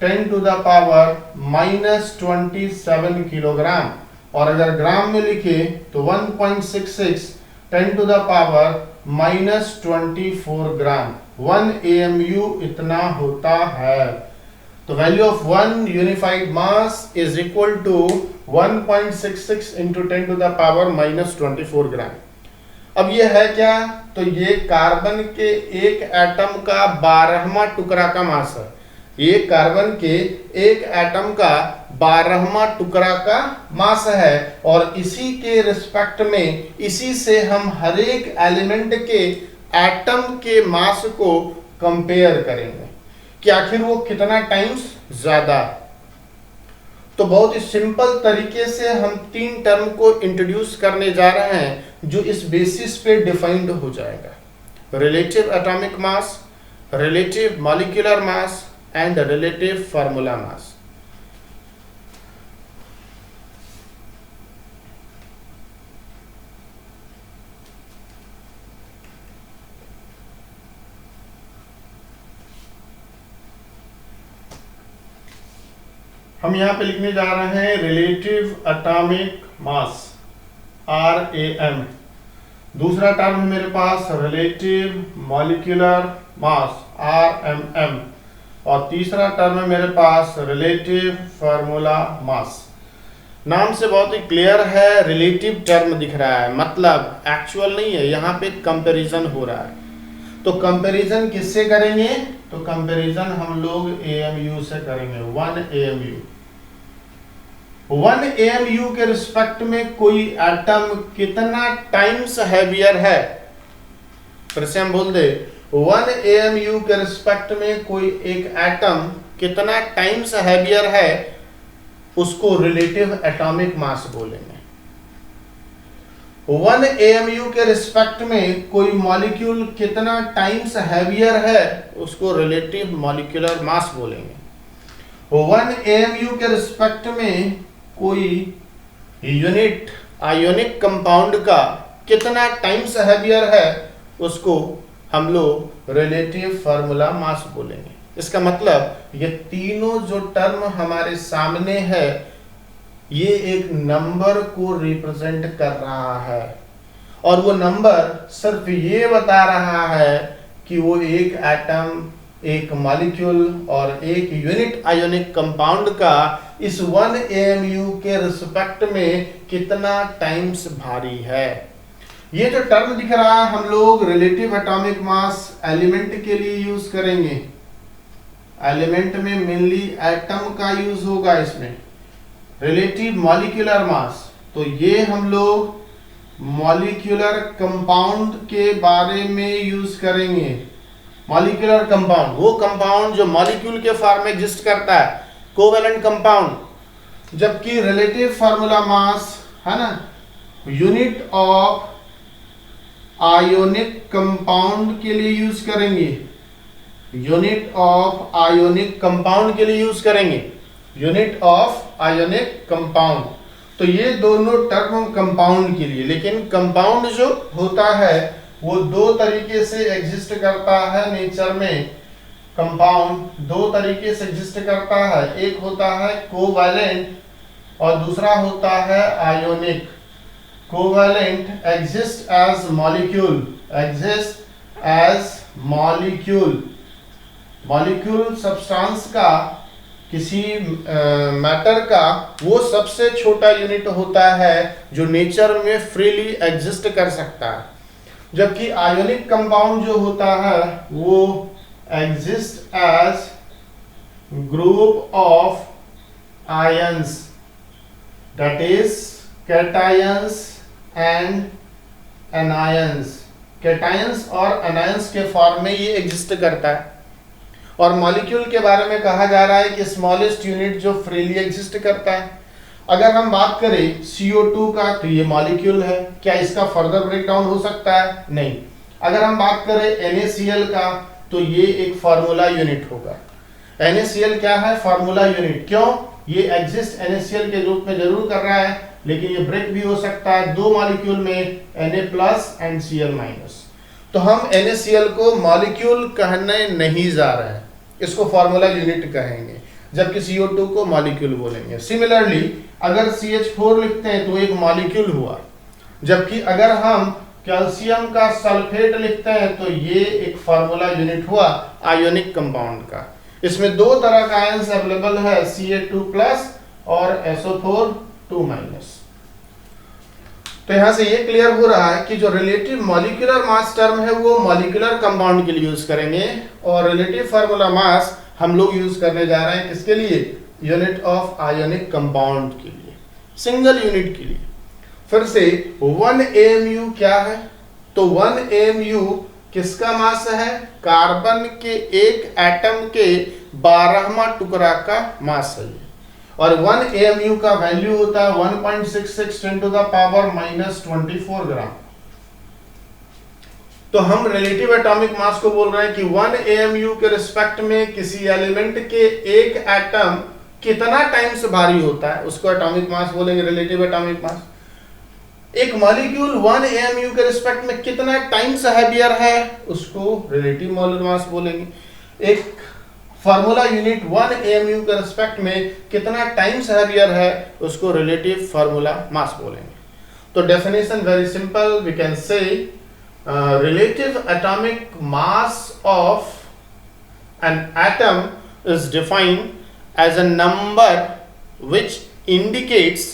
10 to the power -27 kilogram, और अगर ग्राम में लिखे तो 1.66 10 to the power -24 gram. 1 AMU इतना होता है। तो value of 1 unified mass is equal to 1.66 into 10 to the power -24 gram. अब ये है क्या? तो ये कार्बन के एक एटम का 12वां टुकड़ा का मास है। ये कार्बन के एक एटम का 12वां टुकड़ा का मास है और इसी के रिस्पेक्ट में, इसी से हम हर एक एलिमेंट के एटम के मास को कंपेयर करेंगे कि आखिर वो कितना टाइम्स ज्यादा। तो बहुत ही सिंपल तरीके से हम 3 टर्म को इंट्रोड्यूस करने जा रहे हैं जो इस बेसिस पे डिफाइंड हो जाएगा: relative atomic mass, relative molecular mass and relative formula mass. हम यहाँ पे लिखने जा रहे हैं रिलेटिव एटॉमिक मास RAM। दूसरा टर्म है मेरे पास रिलेटिव मॉलिक्यूलर मास RMM और तीसरा टर्म है मेरे पास रिलेटिव फार्मूला मास। नाम से बहुत ही क्लियर है, रिलेटिव टर्म दिख रहा है, मतलब एक्चुअल नहीं है, यहाँ पे कंपैरिजन हो रहा है। तो कंपैरिजन किससे करेंगे? तो कंपैरिजन हम लोग AMU से करेंगे। 1 AMU के रिस्पेक्ट में कोई एटम कितना टाइम्स हैवियर है? फिर से हम बोल दे, 1 AMU के रिस्पेक्ट में कोई एक एटम कितना टाइम्स हैवियर है उसको रिलेटिव एटॉमिक मास बोलेंगे। 1 AMU के रिस्पेक्ट में कोई मॉलिक्यूल कितना टाइम्स हैवियर है उसको रिलेटिव मॉलिक्यूलर मास बोलेंगे। 1 AMU के रिस्पेक्ट में कोई यूनिट आयोनिक कंपाउंड का कितना टाइम्स हैवियर है उसको हम लोग रिलेटिव फार्मूला मास बोलेंगे। इसका मतलब ये तीनों जो टर्म हमारे सामने है ये एक नंबर को रिप्रेजेंट कर रहा है और वो नंबर सिर्फ ये बता रहा है कि वो एक एटम, एक मॉलिक्यूल और एक यूनिट आयोनिक कंपाउंड का इस 1 AMU के रिस्पेक्ट में कितना टाइम्स भारी है। ये जो टर्म दिख रहा है हम लोग रिलेटिव एटॉमिक मास एलिमेंट के लिए यूज करेंगे। एलिमेंट में मेनली एटम का यूज होगा। इसमें रिलेटिव मॉलिक्यूलर मास, तो ये हम लोग मॉलिक्यूलर कंपाउंड के बारे में यूज करेंगे। मॉलिक्यूलर कंपाउंड वो कंपाउंड जो मॉलिक्यूल के फॉर्म में एग्जिस्ट करता है, कोवेलेंट कंपाउंड। जबकि रिलेटिव फार्मूला मास है ना, यूनिट ऑफ आयोनिक कंपाउंड के लिए यूज करेंगे। यूनिट ऑफ आयोनिक कंपाउंड के लिए यूज करेंगे। यूनिट ऑफ आयोनिक कंपाउंड, तो ये दोनों टर्म कंपाउंड के लिए। लेकिन कंपाउंड जो होता है वो दो तरीके से एग्जिस्ट करता है नेचर में। कंपाउंड दो तरीके से एग्जिस्ट करता है, एक होता है कोवैलेंट और दूसरा होता है ionic. Covalent exist as molecule, exist as molecule. Molecule substance का, किसी मैटर का वो सबसे छोटा यूनिट होता है जो नेचर में फ्रीली एग्जिस्ट कर सकता है। जबकि आयोनिक कंपाउंड जो होता है वो exist age group of ions, that is cations and anions. Cations और एनायंस के फॉर्म में ये एग्जिस्ट करता है। और मॉलिक्यूल के बारे में कहा जा रहा है कि स्मॉलेस्ट यूनिट जो फ्रीली एग्जिस्ट करता है। अगर हम बात करें CO2 का तो ये मॉलिक्यूल है, क्या इसका फर्दर ब्रेकडाउन हो सकता है? नहीं। अगर हम बात करें NaCl का तो ये एक फार्मूला यूनिट होगा। NaCl क्या है? Formula unit. क्यों? ये एग्जिस्ट NaCl के रूप में जरूर कर रहा है, लेकिन ये ब्रेक भी हो सकता है दो मॉलिक्यूल में Na+ एंड Cl-। तो हम NaCl को मॉलिक्यूल कहने नहीं जा रहे हैं, इसको फार्मूला यूनिट कहेंगे, जबकि CO2 को मॉलिक्यूल बोलेंगे। सिमिलरली अगर CH4 लिखते हैं तो एक मॉलिक्यूल हुआ, जबकि अगर हम कैल्शियम का सल्फेट लिखते हैं तो ये एक फार्मूला यूनिट हुआ आयोनिक कंपाउंड का। इसमें दो तरह का आयंस अवेलेबल है, Ca2+ और SO4 2-। तो यहां से ये क्लियर हो रहा है कि जो रिलेटिव मॉलिक्यूलर मास टर्म है वो मॉलिक्यूलर कंपाउंड के लिए यूज करेंगे और रिलेटिव फार्मूला मास हम लोग यूज करने जा रहे हैं किसके लिए? यूनिट ऑफ आयोनिक कंपाउंड के लिए, सिंगल यूनिट के लिए। फिर से 1 AMU क्या है? तो 1 AMU किसका मास है? कार्बन के एक एटम के 12वां टुकड़ा का मास है। और 1 AMU का वैल्यू होता है 1.66 × 10⁻24 ग्राम। तो हम रिलेटिव एटॉमिक मास को बोल रहे हैं कि 1 AMU के रिस्पेक्ट में किसी एलिमेंट के एक एटम कितना टाइम्स भारी होता है उसको एटॉमिक मास बोलेंगे, रिलेटिव एटॉमिक मास। एक मॉलिक्यूल 1 AMU के रिस्पेक्ट में कितना टाइम्स हैवियर है उसको रिलेटिव मॉलिक्यूलर मास बोलेंगे। एक फार्मूला यूनिट 1 AMU के रिस्पेक्ट में कितना टाइम्स हैवियर है उसको रिलेटिव फार्मूला मास बोलेंगे। तो definition very simple, we can say relative atomic mass of an atom is defined as a number which indicates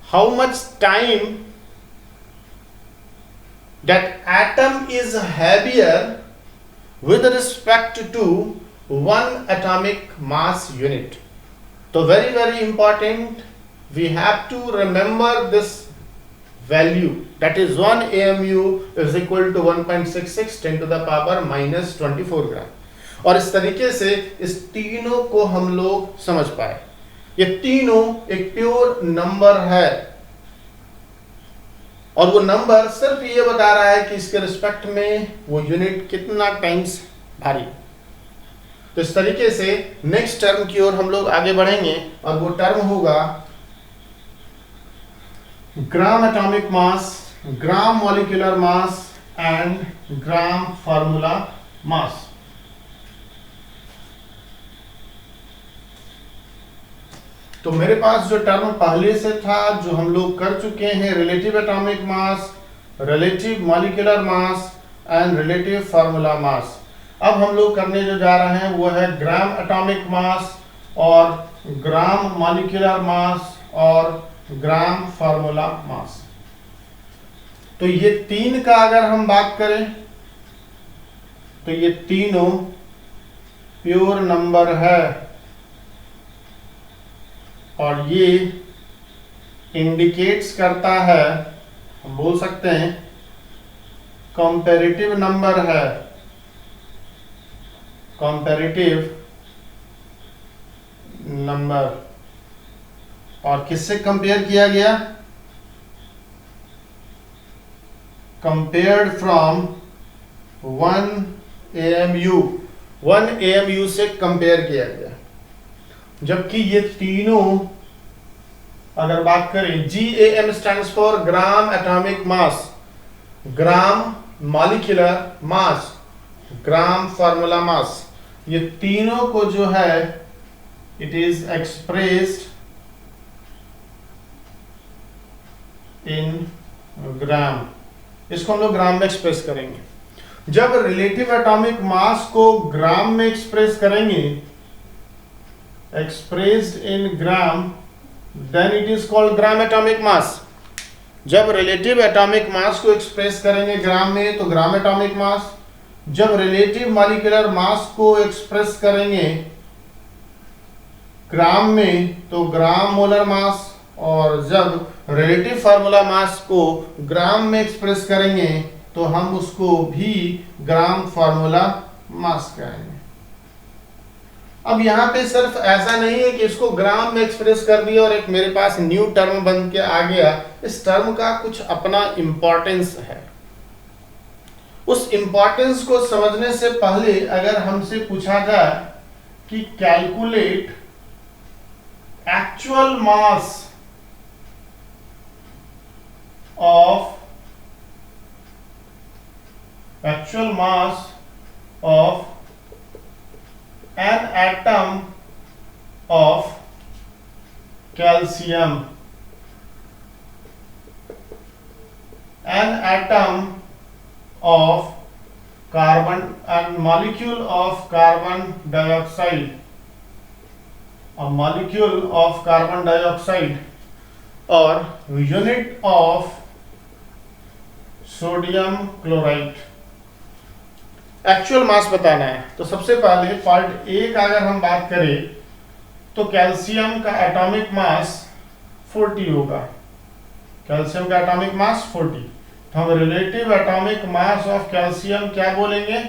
how much time that atom is heavier with respect to one atomic mass unit. So very important, we have to remember this value, that is 1 AMU is equal to 1.66 × 10⁻24 ग्राम। और इस तरीके से इस तीनों को हम लोग समझ पाए। ये तीनों एक प्योर नंबर है और वो नंबर सिर्फ ये बता रहा है कि इसके रिस्पेक्ट में वो यूनिट कितना टाइम्स भारी। तो इस तरीके से नेक्स्ट टर्म की ओर हम लोग आगे बढ़ेंगे और वो टर्म होगा ग्राम atomic mass, gram molecular mass and gram formula मास। तो मेरे पास जो टर्म पहले से था, जो हम लोग कर चुके हैं, relative atomic mass, relative molecular mass and relative formula mass. अब हम लोग करने जो जा रहे हैं वो है ग्राम एटॉमिक मास और ग्राम मॉलिक्यूलर मास और ग्राम फार्मूला मास। तो ये तीन का अगर हम बात करें तो ये तीनों प्योर नंबर है और ये इंडिकेट्स करता है, हम बोल सकते हैं कंपैरेटिव नंबर है, कंपैरेटिव नंबर। और किससे कंपेयर किया गया? कंपेयर्ड फ्रॉम 1 AMU, 1 AMU से कंपेयर किया गया। जबकि ये तीनों अगर बात करें, GAM stands for gram atomic mass, gram molecular mass, gram formula मास, ये तीनों को जो है इट इज एक्सप्रेस्ड इन ग्राम। इसको हम लोग ग्राम में एक्सप्रेस करेंगे। जब रिलेटिव एटॉमिक मास को ग्राम में एक्सप्रेस करेंगे, expressed in gram, then it is called gram atomic mass. जब रिलेटिव एटॉमिक मास को एक्सप्रेस करेंगे ग्राम में तो ग्राम एटॉमिक मास, जब रिलेटिव मॉलिक्यूलर मास को एक्सप्रेस करेंगे ग्राम में तो ग्राम मोलर मास, और जब रिलेटिव फार्मूला मास को ग्राम में एक्सप्रेस करेंगे तो हम उसको भी ग्राम फार्मूला मास कहेंगे। अब यहां पे सिर्फ ऐसा नहीं है कि इसको ग्राम में एक्सप्रेस कर दिया और एक मेरे पास न्यू टर्म बन के आ गया। इस टर्म का कुछ अपना इंपॉर्टेंस है। उस इंपॉर्टेंस को समझने से पहले अगर हमसे पूछा जाए कि calculate actual mass of an atom of calcium, an atom of carbon, and molecule of carbon dioxide, a molecule of carbon dioxide, और unit of sodium chloride. Actual mass बताना है तो सबसे पहले पार्ट ए का अगर हम बात करें तो कैल्शियम का एटॉमिक मास 40 होगा। कैल्शियम का एटॉमिक मास 40, तो हम relative atomic mass of calcium क्या बोलेंगे?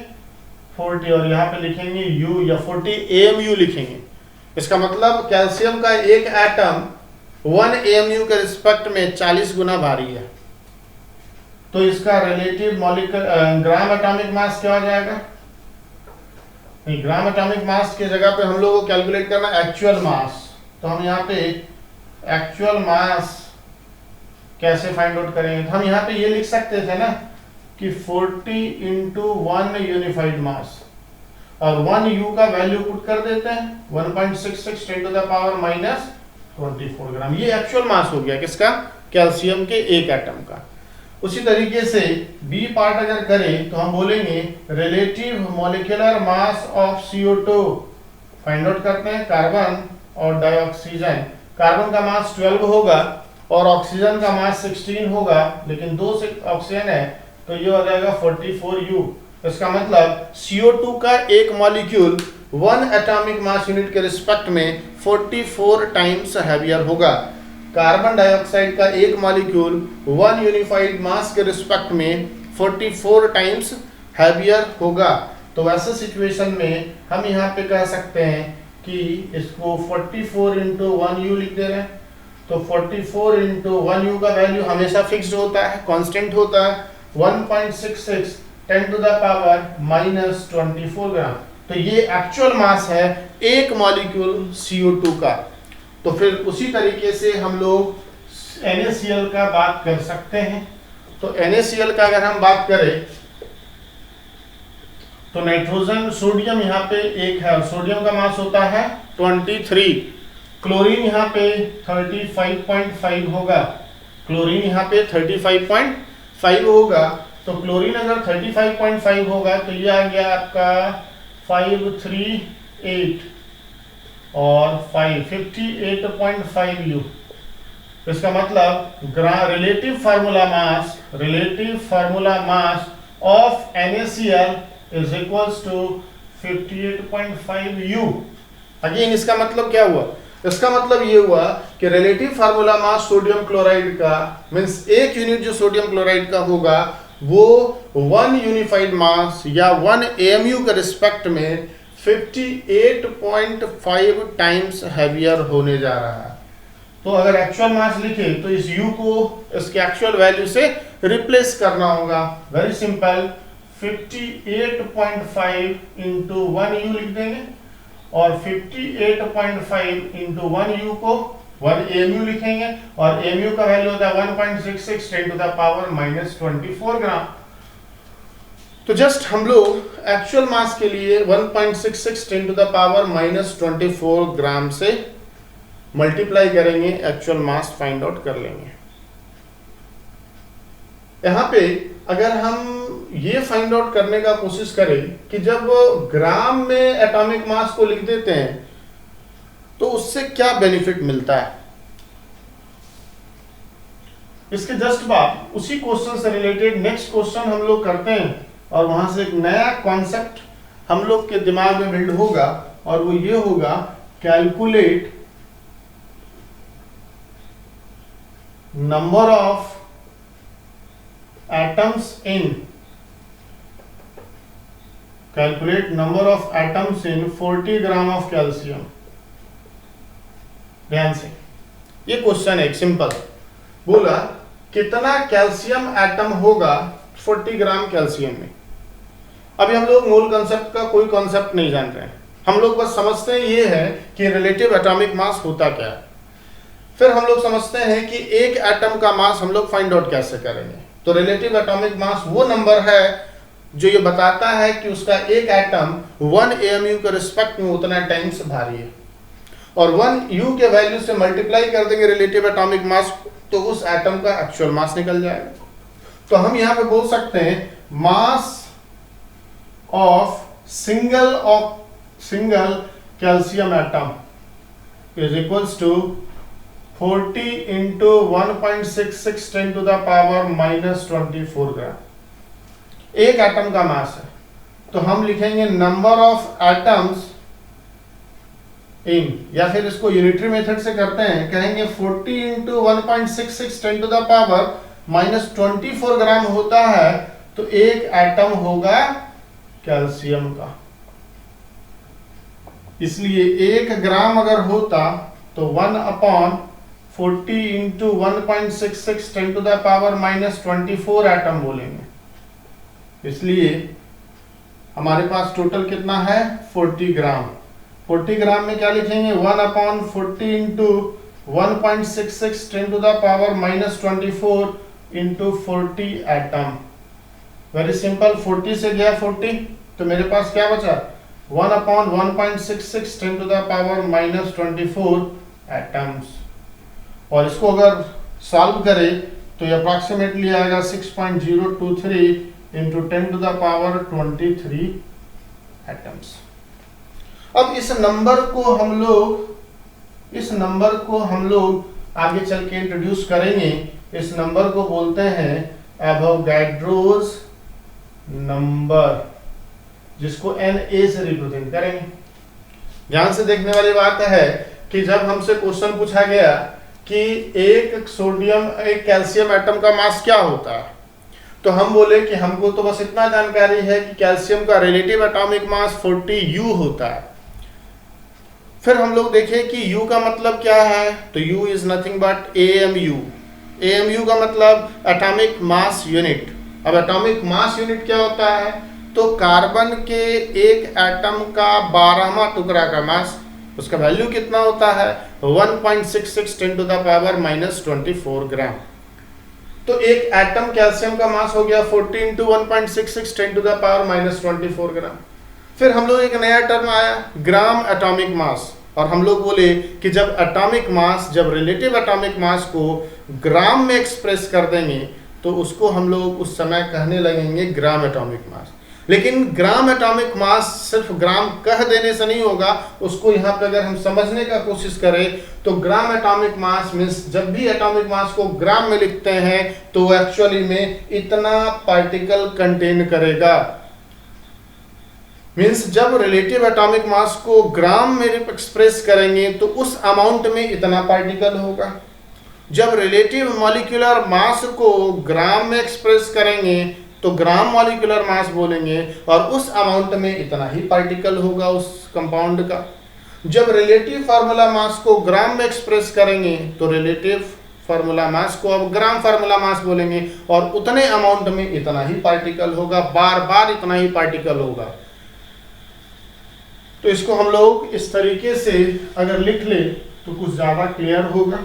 40, और यहाँ पे लिखेंगे U या 40 AMU लिखेंगे। इसका मतलब कैल्शियम का एक एटम 1 AMU के रिस्पेक्ट में 40 गुना भारी है। तो इसका रिलेटिव मॉलिक्यूलर ग्राम एटॉमिक मास क्या हो जाएगा? ग्राम एटॉमिक मास की जगह पे हम लोग को कैलकुलेट करना एक्चुअल मास। तो हम यहाँ पे एक्चुअल मास कैसे फाइंड आउट करेंगे? तो हम यहाँ पे ये लिख सकते थे ना कि 40 इंटू 1 यूनिफाइड मास, और 1 U का वैल्यू पुट कर देते हैं 1.66 10 टू द पावर माइनस 24 ग्राम। ये एक्चुअल मास हो गया किसका? कैल्शियम के एक एटम का। उसी तरीके से बी पार्ट अगर करें तो हम बोलेंगे relative molecular mass of CO2 find out करते हैं, कार्बन और डाइऑक्सीजन। कार्बन का मास 12 होगा और ऑक्सीजन का मास 16 होगा, लेकिन 2 से ऑक्सीजन है तो ये हो जाएगा 44U। इसका मतलब CO2 का एक मॉलिक्यूल 1 एटॉमिक मास यूनिट के रिस्पेक्ट में 44 टाइम्स हैवियर होगा। कार्बन डाइऑक्साइड का एक मॉलिक्यूल 1 यूनिफाइड मास के रिस्पेक्ट में 44 टाइम्स हैवियर होगा। तो वैसे सिचुएशन में हम यहाँ पे कह सकते हैं कि इसको 44 इंटू 1u लिख दे रहे हैं। तो 44 इंटू 1u का वैल्यू हमेशा फिक्स्ड होता है, कांस्टेंट होता है 1.66 10 टू द पावर -24 ग्राम। तो ये एक्चुअल मास है एक मॉलिक्यूल CO2 का। तो फिर उसी तरीके से हम लोग NaCl का बात कर सकते हैं। तो NaCl का अगर हम बात करें तो नाइट्रोजन सोडियम यहाँ पे एक है और सोडियम का मास होता है 23, क्लोरीन यहाँ पे 35.5 होगा, क्लोरीन यहाँ पे 35.5 होगा। तो क्लोरीन अगर 35.5 होगा तो ये आ गया आपका 538 और 58.5U। इसका मतलब relative formula mass of NaCl is equals to 58.5U। Again इसका मतलब क्या हुआ? इसका मतलब ये हुआ कि relative formula mass sodium chloride का मींस एक यूनिट जो सोडियम क्लोराइड का होगा वो 1 यूनिफाइड मास या 1 AMU के रिस्पेक्ट में 58.5 टाइम्स हैवियर होने जा रहा है। तो अगर एक्चुअल मास लिखे तो इस U को इसके एक्चुअल वैल्यू से रिप्लेस करना होगा। वेरी सिंपल, 58.5 इंटू 1U लिख देंगे और 58.5 इंटू 1U को 1 AMU लिखेंगे और AMU का वैल्यू होता है 1.66 10 टू द पावर -24 ग्राम। तो जस्ट हम लोग एक्चुअल मास के लिए 1.66 10 टू द पावर -24 ग्राम से मल्टीप्लाई करेंगे, एक्चुअल मास फाइंड आउट कर लेंगे। यहाँ पे अगर हम ये फाइंड आउट करने का कोशिश करें कि जब ग्राम में एटॉमिक मास को लिख देते हैं तो उससे क्या बेनिफिट मिलता है, इसके जस्ट बाद उसी क्वेश्चन से रिलेटेड नेक्स्ट क्वेश्चन हम लोग करते हैं और वहां से एक नया कॉन्सेप्ट हम लोग के दिमाग में बिल्ड होगा और वो ये होगा calculate number of atoms in 40 gram of calcium. ध्यान से ये क्वेश्चन है सिंपल, बोला कितना कैल्शियम एटम होगा 40 ग्राम कैल्शियम में। अभी हम लोग मोल कंसेप्ट का कोई कॉन्सेप्ट नहीं जान रहे हैं, हम लोग बस समझते हैं ये है कि रिलेटिव एटॉमिक मास होता क्या है। फिर हम लोग समझते हैं कि एक एटम का मास हम लोग फाइंड आउट कैसे करेंगे। तो रिलेटिव एटॉमिक मास वो नंबर है जो ये बताता है कि उसका एक एटम 1 AMU के रिस्पेक्ट में उतना टाइम्स भारी है और 1U के वैल्यू से मल्टीप्लाई कर देंगे रिलेटिव एटॉमिक मास तो उस एटम का एक्चुअल मास निकल जाएगा। तो हम यहां पे बोल सकते हैं mass of single calcium atom is equals to 40 into 1.66 10 to the power -24 gram. एक एटम का मास है तो हम लिखेंगे नंबर ऑफ एटम्स इन, या फिर इसको यूनिटरी मेथड से करते हैं, कहेंगे 40 इंटू 1.66 10 टू द पावर -24 ग्राम होता है तो एक एटम होगा कैल्शियम का। इसलिए 1 ग्राम अगर होता तो 1/40 into 1.66 10 to the power -24 atom बोलेंगे। इसलिए हमारे पास टोटल कितना है 40 ग्राम। 40 ग्राम में क्या लिखेंगे 1/40 into 1.66 10 to the power -24 into 40 atom. Very simple, 40 से गया 40 तो मेरे पास क्या बचा 1/1.66 10 टू द पावर -24 एटम्स। और इसको अगर सॉल्व करें तो ये अप्रॉक्सीमेटली आएगा 6.023 into 10 to the power 23 atoms. अब इस नंबर को हम लोग आगे चल के इंट्रोड्यूस करेंगे। इस नंबर को बोलते हैं एवोगाड्रोस नंबर, जिसको Na से रिप्रेजेंट करेंगे। ध्यान से देखने वाली बात है कि जब हमसे क्वेश्चन पूछा गया कि एक कैल्शियम एटम का मास क्या होता है तो हम बोले कि हमको तो बस इतना जानकारी है कि कैल्शियम का रिलेटिव एटॉमिक मास 40U होता है। फिर हम लोग देखें कि U का मतलब क्या है, तो U is nothing but AMU। AMU का मतलब एटॉमिक मास यूनिट। अब एटॉमिक मास यूनिट क्या होता है, तो कार्बन के एक एटम का 12वां टुकड़ा का मास, उसका वैल्यू कितना होता है 1.66 10 टू द पावर -24 ग्राम। तो एक एटम कैल्शियम का मास हो गया 40 इंटू 1.66 10 टू द पावर -24 ग्राम। फिर हम लोग एक नया टर्म आया ग्राम एटॉमिक मास, और हम लोग बोले कि जब एटॉमिक मास, जब रिलेटिव एटॉमिक मास को ग्राम में एक्सप्रेस कर देंगे तो उसको हम लोग उस समय कहने लगेंगे ग्राम एटॉमिक मास। लेकिन ग्राम एटॉमिक मास सिर्फ ग्राम कह देने से नहीं होगा, उसको यहाँ पे अगर हम समझने का कोशिश करें तो ग्राम एटॉमिक मास मीन्स जब भी एटॉमिक मास को ग्राम में लिखते हैं तो एक्चुअली में इतना पार्टिकल कंटेन करेगा। मीन्स जब रिलेटिव एटॉमिक मास को ग्राम में एक्सप्रेस करेंगे तो उस अमाउंट में इतना पार्टिकल होगा। जब रिलेटिव मॉलिक्यूलर मास को ग्राम में एक्सप्रेस करेंगे तो ग्राम मॉलिक्यूलर मास बोलेंगे, और उस अमाउंट में इतना ही पार्टिकल होगा उस कंपाउंड का। जब रिलेटिव फार्मूला मास को ग्राम में एक्सप्रेस करेंगे तो रिलेटिव फार्मूला मास को अब ग्राम फार्मूला मास बोलेंगे, और उतने अमाउंट में इतना ही पार्टिकल होगा, बार बार इतना ही पार्टिकल होगा। तो इसको हम लोग इस तरीके से अगर लिख ले तो कुछ ज्यादा क्लियर होगा।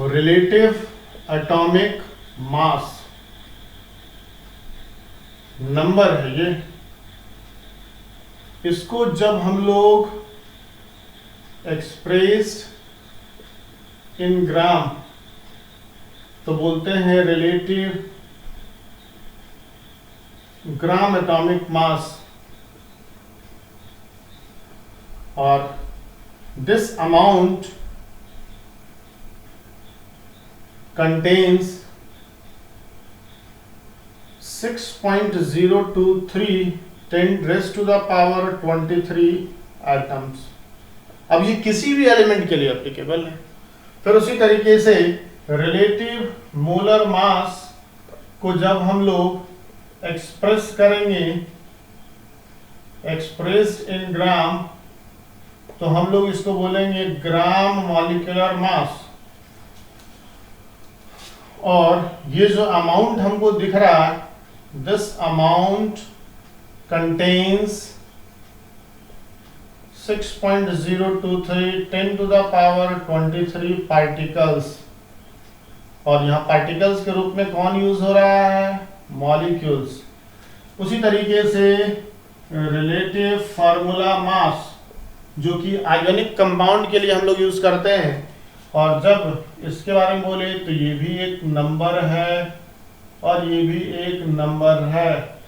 रिलेटिव एटॉमिक मास नंबर है ये, इसको जब हम लोग एक्सप्रेस्ड इन ग्राम तो बोलते हैं रिलेटिव ग्राम एटॉमिक मास, और this amount contains 6.023 10 raised to the power 23 atoms। अब ये किसी भी एलिमेंट के लिए एप्लीकेबल है। फिर उसी तरीके से रिलेटिव मोलर मास को जब हम लोग एक्सप्रेस करेंगे, एक्सप्रेस्ड इन ग्राम, तो हम लोग इसको बोलेंगे ग्राम मॉलिक्यूलर मास। और ये जो अमाउंट हमको दिख रहा है, this amount contains 6.023 10 to the power 23 particles. और यहाँ पार्टिकल्स के रूप में कौन यूज हो रहा है, मॉलिक्यूल्स। उसी तरीके से रिलेटिव फार्मूला मास जो कि आयोनिक कंपाउंड के लिए हम लोग यूज करते हैं, और जब इसके बारे में बोले तो ये भी एक नंबर है और ये भी एक नंबर है।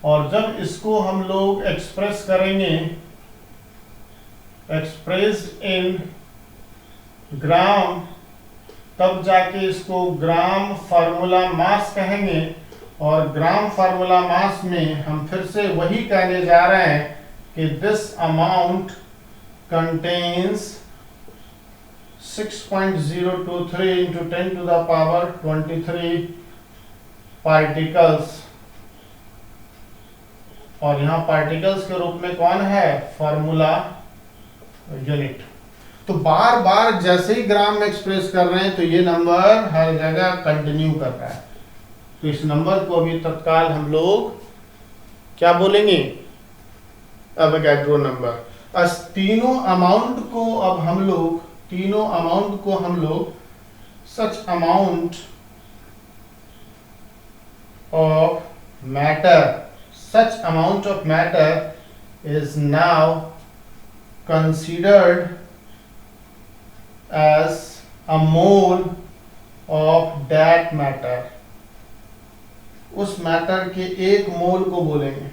और जब इसको हम लोग एक्सप्रेस करेंगे, एक्सप्रेस्ड इन ग्राम, तब जाके इसको ग्राम फार्मूला मास कहेंगे। और ग्राम फार्मूला मास में हम फिर से वही कहने जा रहे हैं कि this amount contains 6.023 into 10 to the power 23 particles. और यहाँ पार्टिकल्स के रूप में कौन है, फार्मूला यूनिट। तो बार बार जैसे ही ग्राम में एक्सप्रेस कर रहे हैं तो ये नंबर हर जगह कंटिन्यू कर रहा है। तो इस नंबर को अभी तत्काल हम लोग क्या बोलेंगे, एवोगाड्रो नंबर। तीनों अमाउंट को अब हम लोग, तीनों अमाउंट को हम लोग such amount of matter, such amount of matter is now considered as a mole of that matter. उस मैटर के एक मोल को बोलेंगे।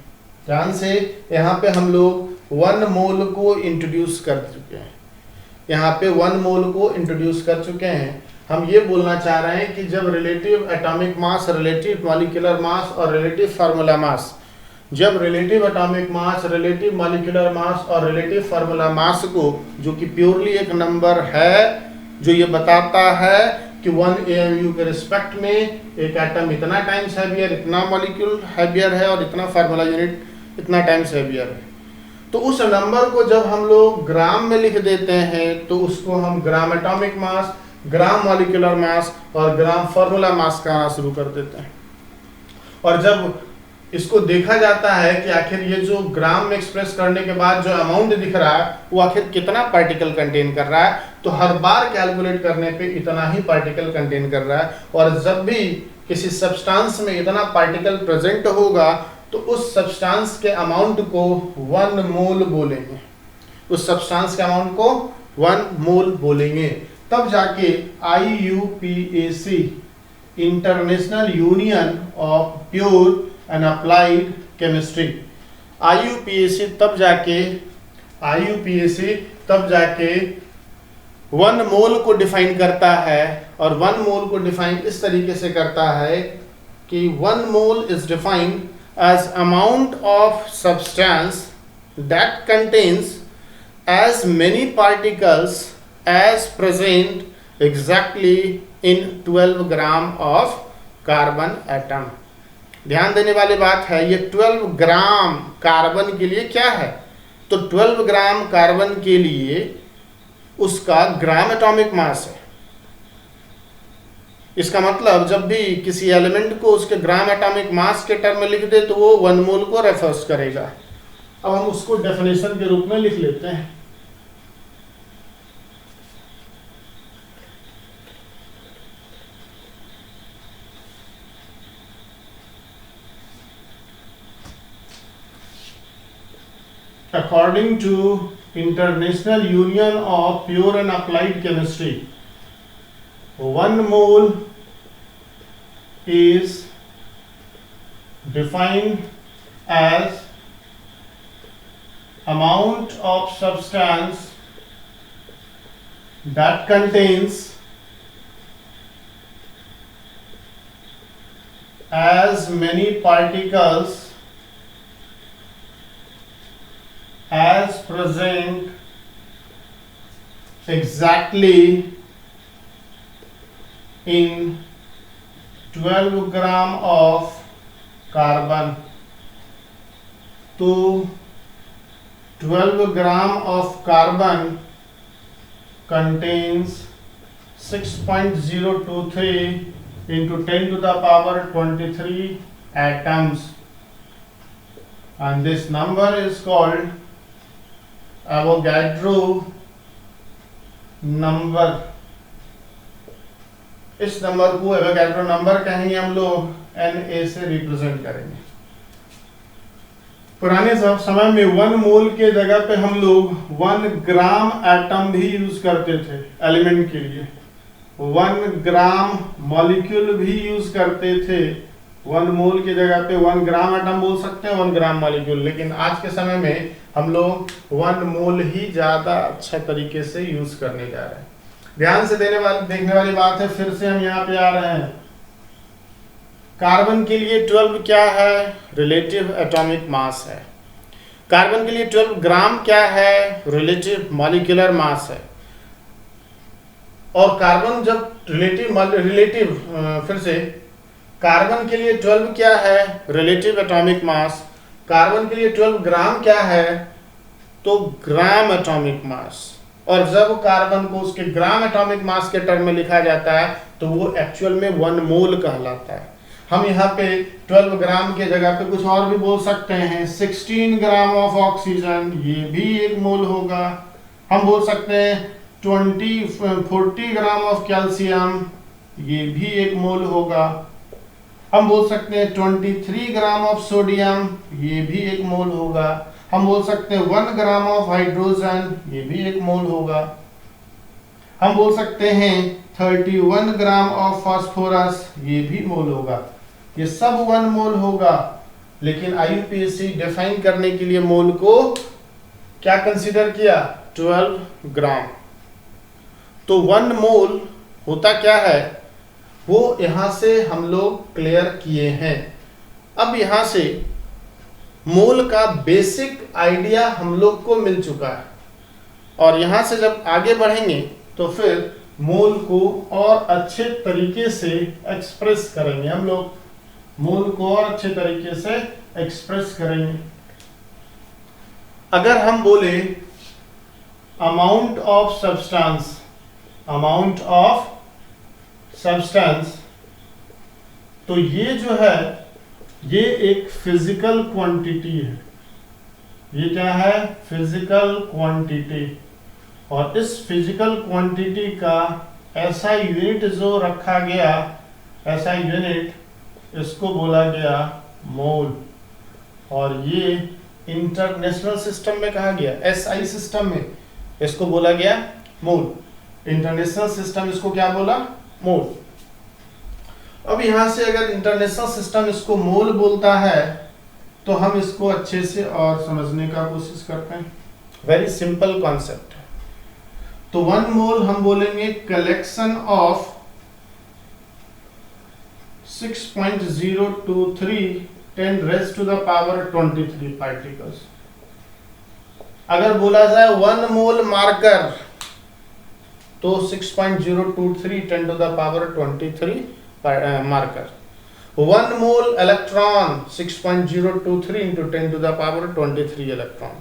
ध्यान से यहाँ पे हम लोग 1 मोल को इंट्रोड्यूस कर चुके हैं, यहाँ पे 1 मोल को इंट्रोड्यूस कर चुके हैं। हम ये बोलना चाह रहे हैं कि जब relative atomic mass, relative molecular mass और रिलेटिव फार्मूला मास, जब relative atomic mass, relative molecular mass और रिलेटिव फार्मूला मास को, जो कि प्योरली एक नंबर है जो ये बताता है कि 1 AMU के रिस्पेक्ट में एक एटम इतना टाइम्स हैवियर, इतना मॉलिक्यूल हैवियर है और इतना फार्मूला यूनिट इतना टाइम्स हैवियर है। तो उस नंबर को जब हम लोग ग्राम में लिख देते हैं तो उसको हम ग्राम एटॉमिक मास, ग्राम मॉलिक्यूलर मास और ग्राम फार्मूला मास कहना शुरू कर देते हैं। और जब इसको देखा जाता है कि आखिर ये जो ग्राम में एक्सप्रेस करने के बाद जो अमाउंट दिख रहा है वो आखिर कितना पार्टिकल कंटेन कर रहा है, तो हर बार कैलकुलेट करने पे इतना ही पार्टिकल कंटेन कर रहा है। और जब भी किसी सब्सटेंस में इतना पार्टिकल प्रेजेंट होगा तो उस सब्सटेंस के अमाउंट को 1 मोल बोलेंगे, उस सब्सटेंस के अमाउंट को 1 मोल बोलेंगे। तब जाके IUPAC, international union of pure and applied chemistry, IUPAC तब जाके 1 मोल को डिफाइन करता है। और 1 मोल को डिफाइन इस तरीके से करता है कि 1 mole is defined as amount of substance that contains as many particles as present exactly in 12 gram of carbon atom। ध्यान देने वाली बात है, ये 12 ग्राम कार्बन के लिए क्या है, तो 12 ग्राम कार्बन के लिए उसका ग्राम एटॉमिक मास है। इसका मतलब जब भी किसी एलिमेंट को उसके ग्राम एटॉमिक मास के टर्म में लिख दे तो वो 1 मोल को रेफर्स करेगा। अब हम उसको डेफिनेशन के रूप में लिख लेते हैं। According to International Union of Pure and Applied Chemistry, 1 mole is defined as amount of substance that contains as many particles as present exactly in 12 gram of carbon। तो 12 gram of carbon contains 6.023 into 10 to the power 23 atoms, and this number is called Avogadro number। इस number को Avogadro number कहेंगे हम लोग, Na से represent करेंगे। पुराने समय में 1 मोल के जगह पे हम लोग 1 ग्राम एटम भी यूज करते थे एलिमेंट के लिए, 1 ग्राम मॉलिक्यूल भी यूज करते थे। 1 मोल की जगह पे 1 ग्राम एटम बोल सकते हैं, 1 ग्राम मॉलिक्यूल। लेकिन आज के समय में हम लोग 1 मोल ही ज्यादा अच्छा तरीके से यूज करने जा रहे हैं। ध्यान से देखने वाली बात है, फिर से हम यहाँ पे आ रहे हैं। कार्बन के लिए 12 क्या है, रिलेटिव एटॉमिक मास है। कार्बन के लिए 12 ग्राम क्या है, रिलेटिव मॉलिक्यूलर मास है। और कार्बन जब फिर से कार्बन के लिए 12 क्या है, रिलेटिव एटॉमिक मास। कार्बन के लिए 12 ग्राम क्या है, तो ग्राम एटॉमिक मास। और जब कार्बन को उसके ग्राम एटॉमिक मास के टर्म में लिखा जाता है तो वो एक्चुअल में 1 मोल कहलाता है। हम यहाँ पे 12 ग्राम के जगह पे कुछ और भी बोल सकते हैं। 16 ग्राम ऑफ ऑक्सीजन, ये भी 1 मोल होगा। हम बोल सकते हैं 40 ग्राम ऑफ कैल्शियम, ये भी 1 मोल होगा। हम बोल सकते हैं 23 ग्राम ऑफ सोडियम, ये भी 1 मोल होगा। हम बोल सकते हैं 1 ग्राम ऑफ हाइड्रोजन, ये भी 1 मोल होगा। हम बोल सकते हैं 31 ग्राम ऑफ फास्फोरस, ये भी मोल होगा। ये सब 1 मोल होगा। लेकिन IUPAC डिफाइन करने के लिए मोल को क्या कंसीडर किया, 12 ग्राम। तो 1 मोल होता क्या है वो यहां से हम लोग क्लियर किए हैं। अब यहां से मोल का बेसिक आइडिया हम लोग को मिल चुका है। और यहां से जब आगे बढ़ेंगे तो फिर मोल को और अच्छे तरीके से एक्सप्रेस करेंगे हम लोग, मोल को और अच्छे तरीके से एक्सप्रेस करेंगे। अगर हम बोले amount of substance, amount of substance, तो ये जो है ये एक फिजिकल क्वांटिटी है। ये क्या है? Physical quantity. और इस फिजिकल क्वांटिटी का ऐसा यूनिट जो रखा गया, ऐसा यूनिट इसको बोला गया मोल। और ये इंटरनेशनल सिस्टम में कहा गया, एसआई सिस्टम में इसको बोला गया मोल। इंटरनेशनल सिस्टम इसको क्या बोला? मोल। अब यहां से अगर इंटरनेशनल सिस्टम इसको मोल बोलता है तो हम इसको अच्छे से और समझने का कोशिश करते हैं। वेरी सिंपल कॉन्सेप्ट है। तो 1 मोल हम बोलेंगे collection of 6.023 10 raised to the power 23 particles. अगर बोला जाए 1 मोल मार्कर तो 6.023 10 to the power 23 marker. 1 mole electron 6.023 into 10 to the power 23 electron.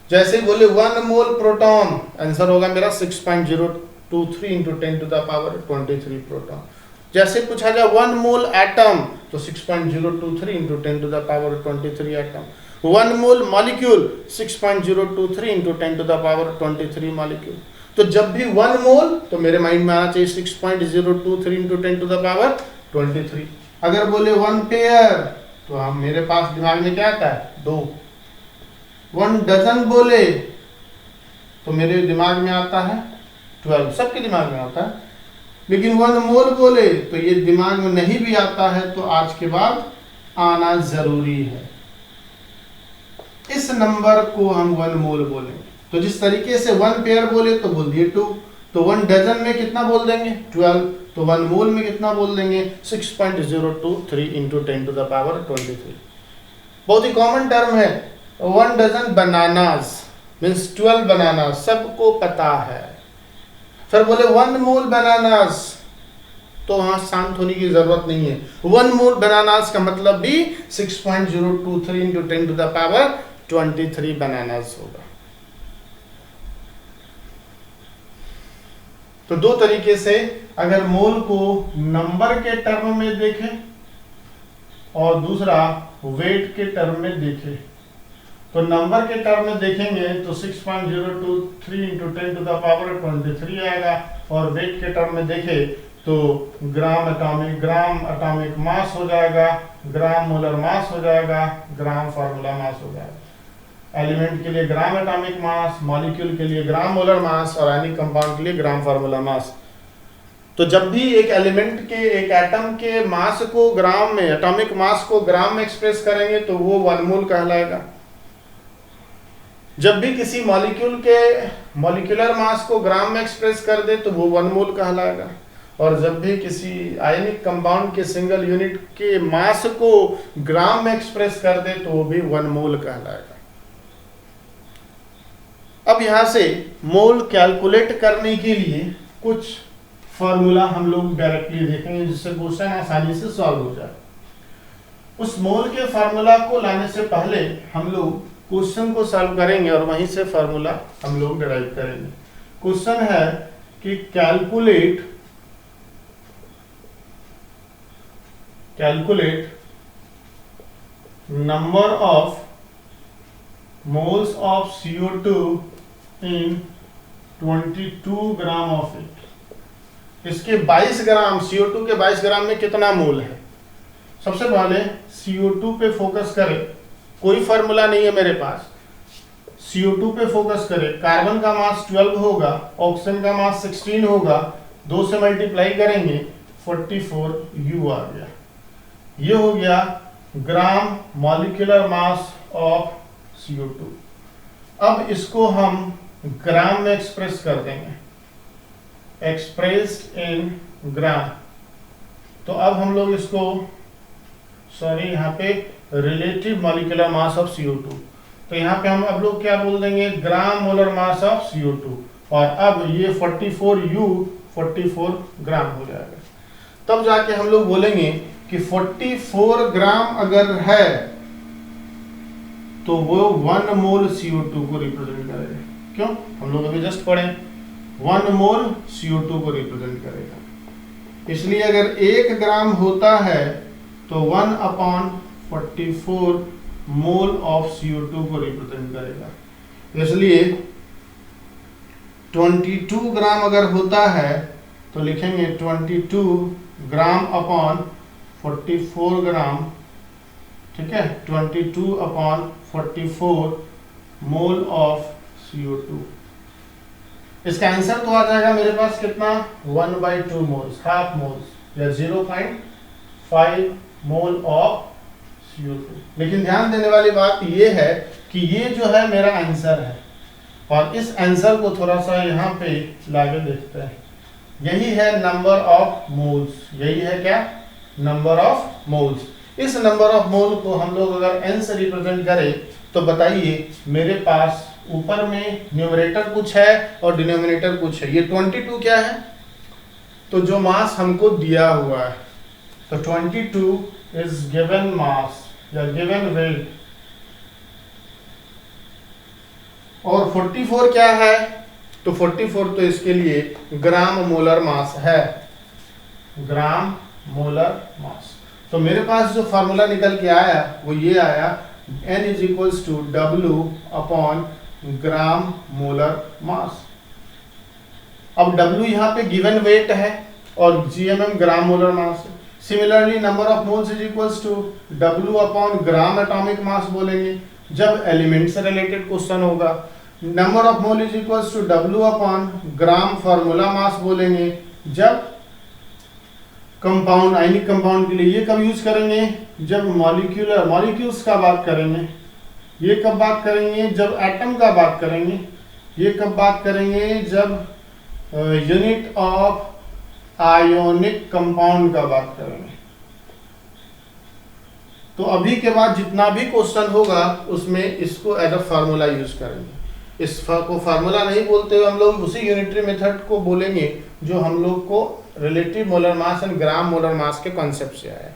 जैसे ही बोले 1 मोल प्रोटॉन, आंसर होगा मेरा 6.023 into 10 to the power 23 proton. जैसे पूछा जाए 1 मोल एटम तो 6.023 into 10 to the power 23 atom. 1 mole molecule 6.023 into 10 to the power 23 molecule. तो जब भी 1 मोल तो मेरे माइंड में आना चाहिए 6.023 इंटू 10 टू द पावर 23। अगर बोले 1 पेयर तो हम मेरे पास दिमाग में क्या आता है? 2। 1 डजन बोले तो मेरे दिमाग में आता है 12, सबके दिमाग में आता है। लेकिन 1 मोल बोले तो ये दिमाग में नहीं भी आता है तो आज के बाद आना जरूरी है। इस नंबर को हम 1 मोल बोलेंगे। तो जिस तरीके से 1 पेयर बोले तो बोल दिए 2, तो 1 डजन में कितना बोल देंगे? 12। तो 1 मोल में कितना बोल देंगे? 6.023 इंटू 10 टू द पावर 23। बहुत ही कॉमन टर्म है। 1 डजन बनानास मीन्स 12 बनाना, सबको पता है। फिर बोले 1 मोल बनानास तो वहां शांत होने की जरूरत नहीं है। 1 मोल बनानास का मतलब भी 6.023 into 10 to the power 23 bananas होगा। तो 2 तरीके से अगर मोल को नंबर के टर्म में देखें और दूसरा वेट के टर्म में देखें। तो नंबर के टर्म में देखेंगे तो 6.023 इंटू 10 टू द पावर 23 आएगा। और वेट के टर्म में देखें तो ग्राम एटॉमिक मास हो जाएगा, ग्राम मोलर मास हो जाएगा, ग्राम फार्मूला मास हो जाएगा। एलिमेंट के लिए ग्राम एटॉमिक मास, मॉलिक्यूल के लिए ग्राम मोलर मास और आयनिक कंपाउंड के लिए ग्राम फार्मूला मास। तो जब भी एक एलिमेंट के, एक एटम के मास को ग्राम में, एटॉमिक मास को ग्राम में एक्सप्रेस करेंगे तो वो 1 मोल कहलाएगा। जब भी किसी मॉलिक्यूल के मॉलिक्यूलर मास को ग्राम में एक्सप्रेस कर दे तो वो 1 मोल कहलाएगा। और जब भी किसी आयनिक कंपाउंड के सिंगल यूनिट के मास को ग्राम में एक्सप्रेस कर दे तो वो भी 1 मोल कहलाएगा। अब यहां से मोल कैलकुलेट करने के लिए कुछ फॉर्मूला हम लोग डायरेक्टली देखेंगे जिससे क्वेश्चन आसानी से सॉल्व हो जाए। उस मोल के फार्मूला को लाने से पहले हम लोग क्वेश्चन को सॉल्व करेंगे और वहीं से फार्मूला हम लोग डिराइव करेंगे। क्वेश्चन है कि calculate number of moles of CO2 in 22 gram of it. इसके 22 ग्राम CO2 के 22 ग्राम में कितना मोल है? सबसे पहले CO2 पे फोकस करें। कोई फॉर्मूला नहीं है मेरे पास। CO2 पे फोकस करें। कार्बन का मास 12 होगा, ऑक्सीजन का मास 16 होगा, 2 से मल्टीप्लाई करेंगे 44 U आ गया। ये हो गया gram molecular mass of CO2। अब इसको हम ग्राम में एक्सप्रेस कर देंगे, एक्सप्रेस्ड इन ग्राम। तो अब हम लोग इसको, यहाँ पे relative molecular mass of CO2, तो यहाँ पे हम अब लोग क्या बोल देंगे? ग्राम मोलर मास ऑफ CO2। और अब ये 44U 44 ग्राम हो जाएगा। तब जाके हम लोग बोलेंगे कि 44 ग्राम अगर है तो वो 1 मोल CO2 को रिप्रेजेंट करेगा। क्यों? हम लोग अभी जस्ट पढ़े 1 मोल CO2 को रिप्रेजेंट करेगा। इसलिए अगर 1 ग्राम होता है तो 1/44 मोल ऑफ CO2 को रिप्रेजेंट करेगा। इसलिए 22 ग्राम अगर होता है तो लिखेंगे 22 ग्राम अपॉन 44 ग्राम, ठीक है, 22/44 मोल ऑफ CO2। इसका आंसर तो आ जाएगा मेरे पास कितना, 1/2 मोल्स, हाफ मोल्स या 0.5 मोल ऑफ CO2। लेकिन ध्यान देने वाली बात ये है कि ये जो है मेरा आंसर है, और इस आंसर को थोड़ा सा यहाँ पे लाके देखते हैं। यही है नंबर ऑफ मोल्स, यही है क्या, नंबर ऑफ मोल्स। इस नंबर ऑफ मोल को हम लोग अगर n से रिप्रेजेंट करें तो बताइए मेरे पास ऊपर में न्यूमरेटर कुछ है और डिनोमिनेटर कुछ है। ये 22 क्या है, तो जो मास हमको दिया हुआ है, तो 22 इज गिवन मास या गिवन वेट, और 44 क्या है, तो 44 तो इसके लिए ग्राम मोलर मास है, ग्राम मोलर मास। तो मेरे पास जो फार्मूला निकल के आया वो ये आया, N is equals to W upon gram molar mass. अब W यहाँ पे गिवन वेट है और GMM ग्राम मोलर मास है। Similarly number of moles is equals to W upon gram atomic mass बोलेंगे जब एलिमेंट से रिलेटेड क्वेश्चन होगा। Number of mole is equals to W upon gram formula mass बोलेंगे जब compound, ionic compound के लिए। ये कब यूज करेंगे, जब मॉलिक्यूल्स का बात करेंगे। ये कब बात करेंगे, जब एटम का बात करेंगे। ये कब बात करेंगे, जब यूनिट ऑफ आयोनिक कंपाउंड का बात करेंगे। तो अभी के बाद जितना भी क्वेश्चन होगा उसमें इसको एज अ फार्मूला यूज करेंगे। इस को फार्मूला नहीं बोलते हुए हम लोग उसी यूनिटरी मेथड को बोलेंगे जो हम लोग को relative molar mass and gram molar मास के कॉन्सेप्ट से आया है।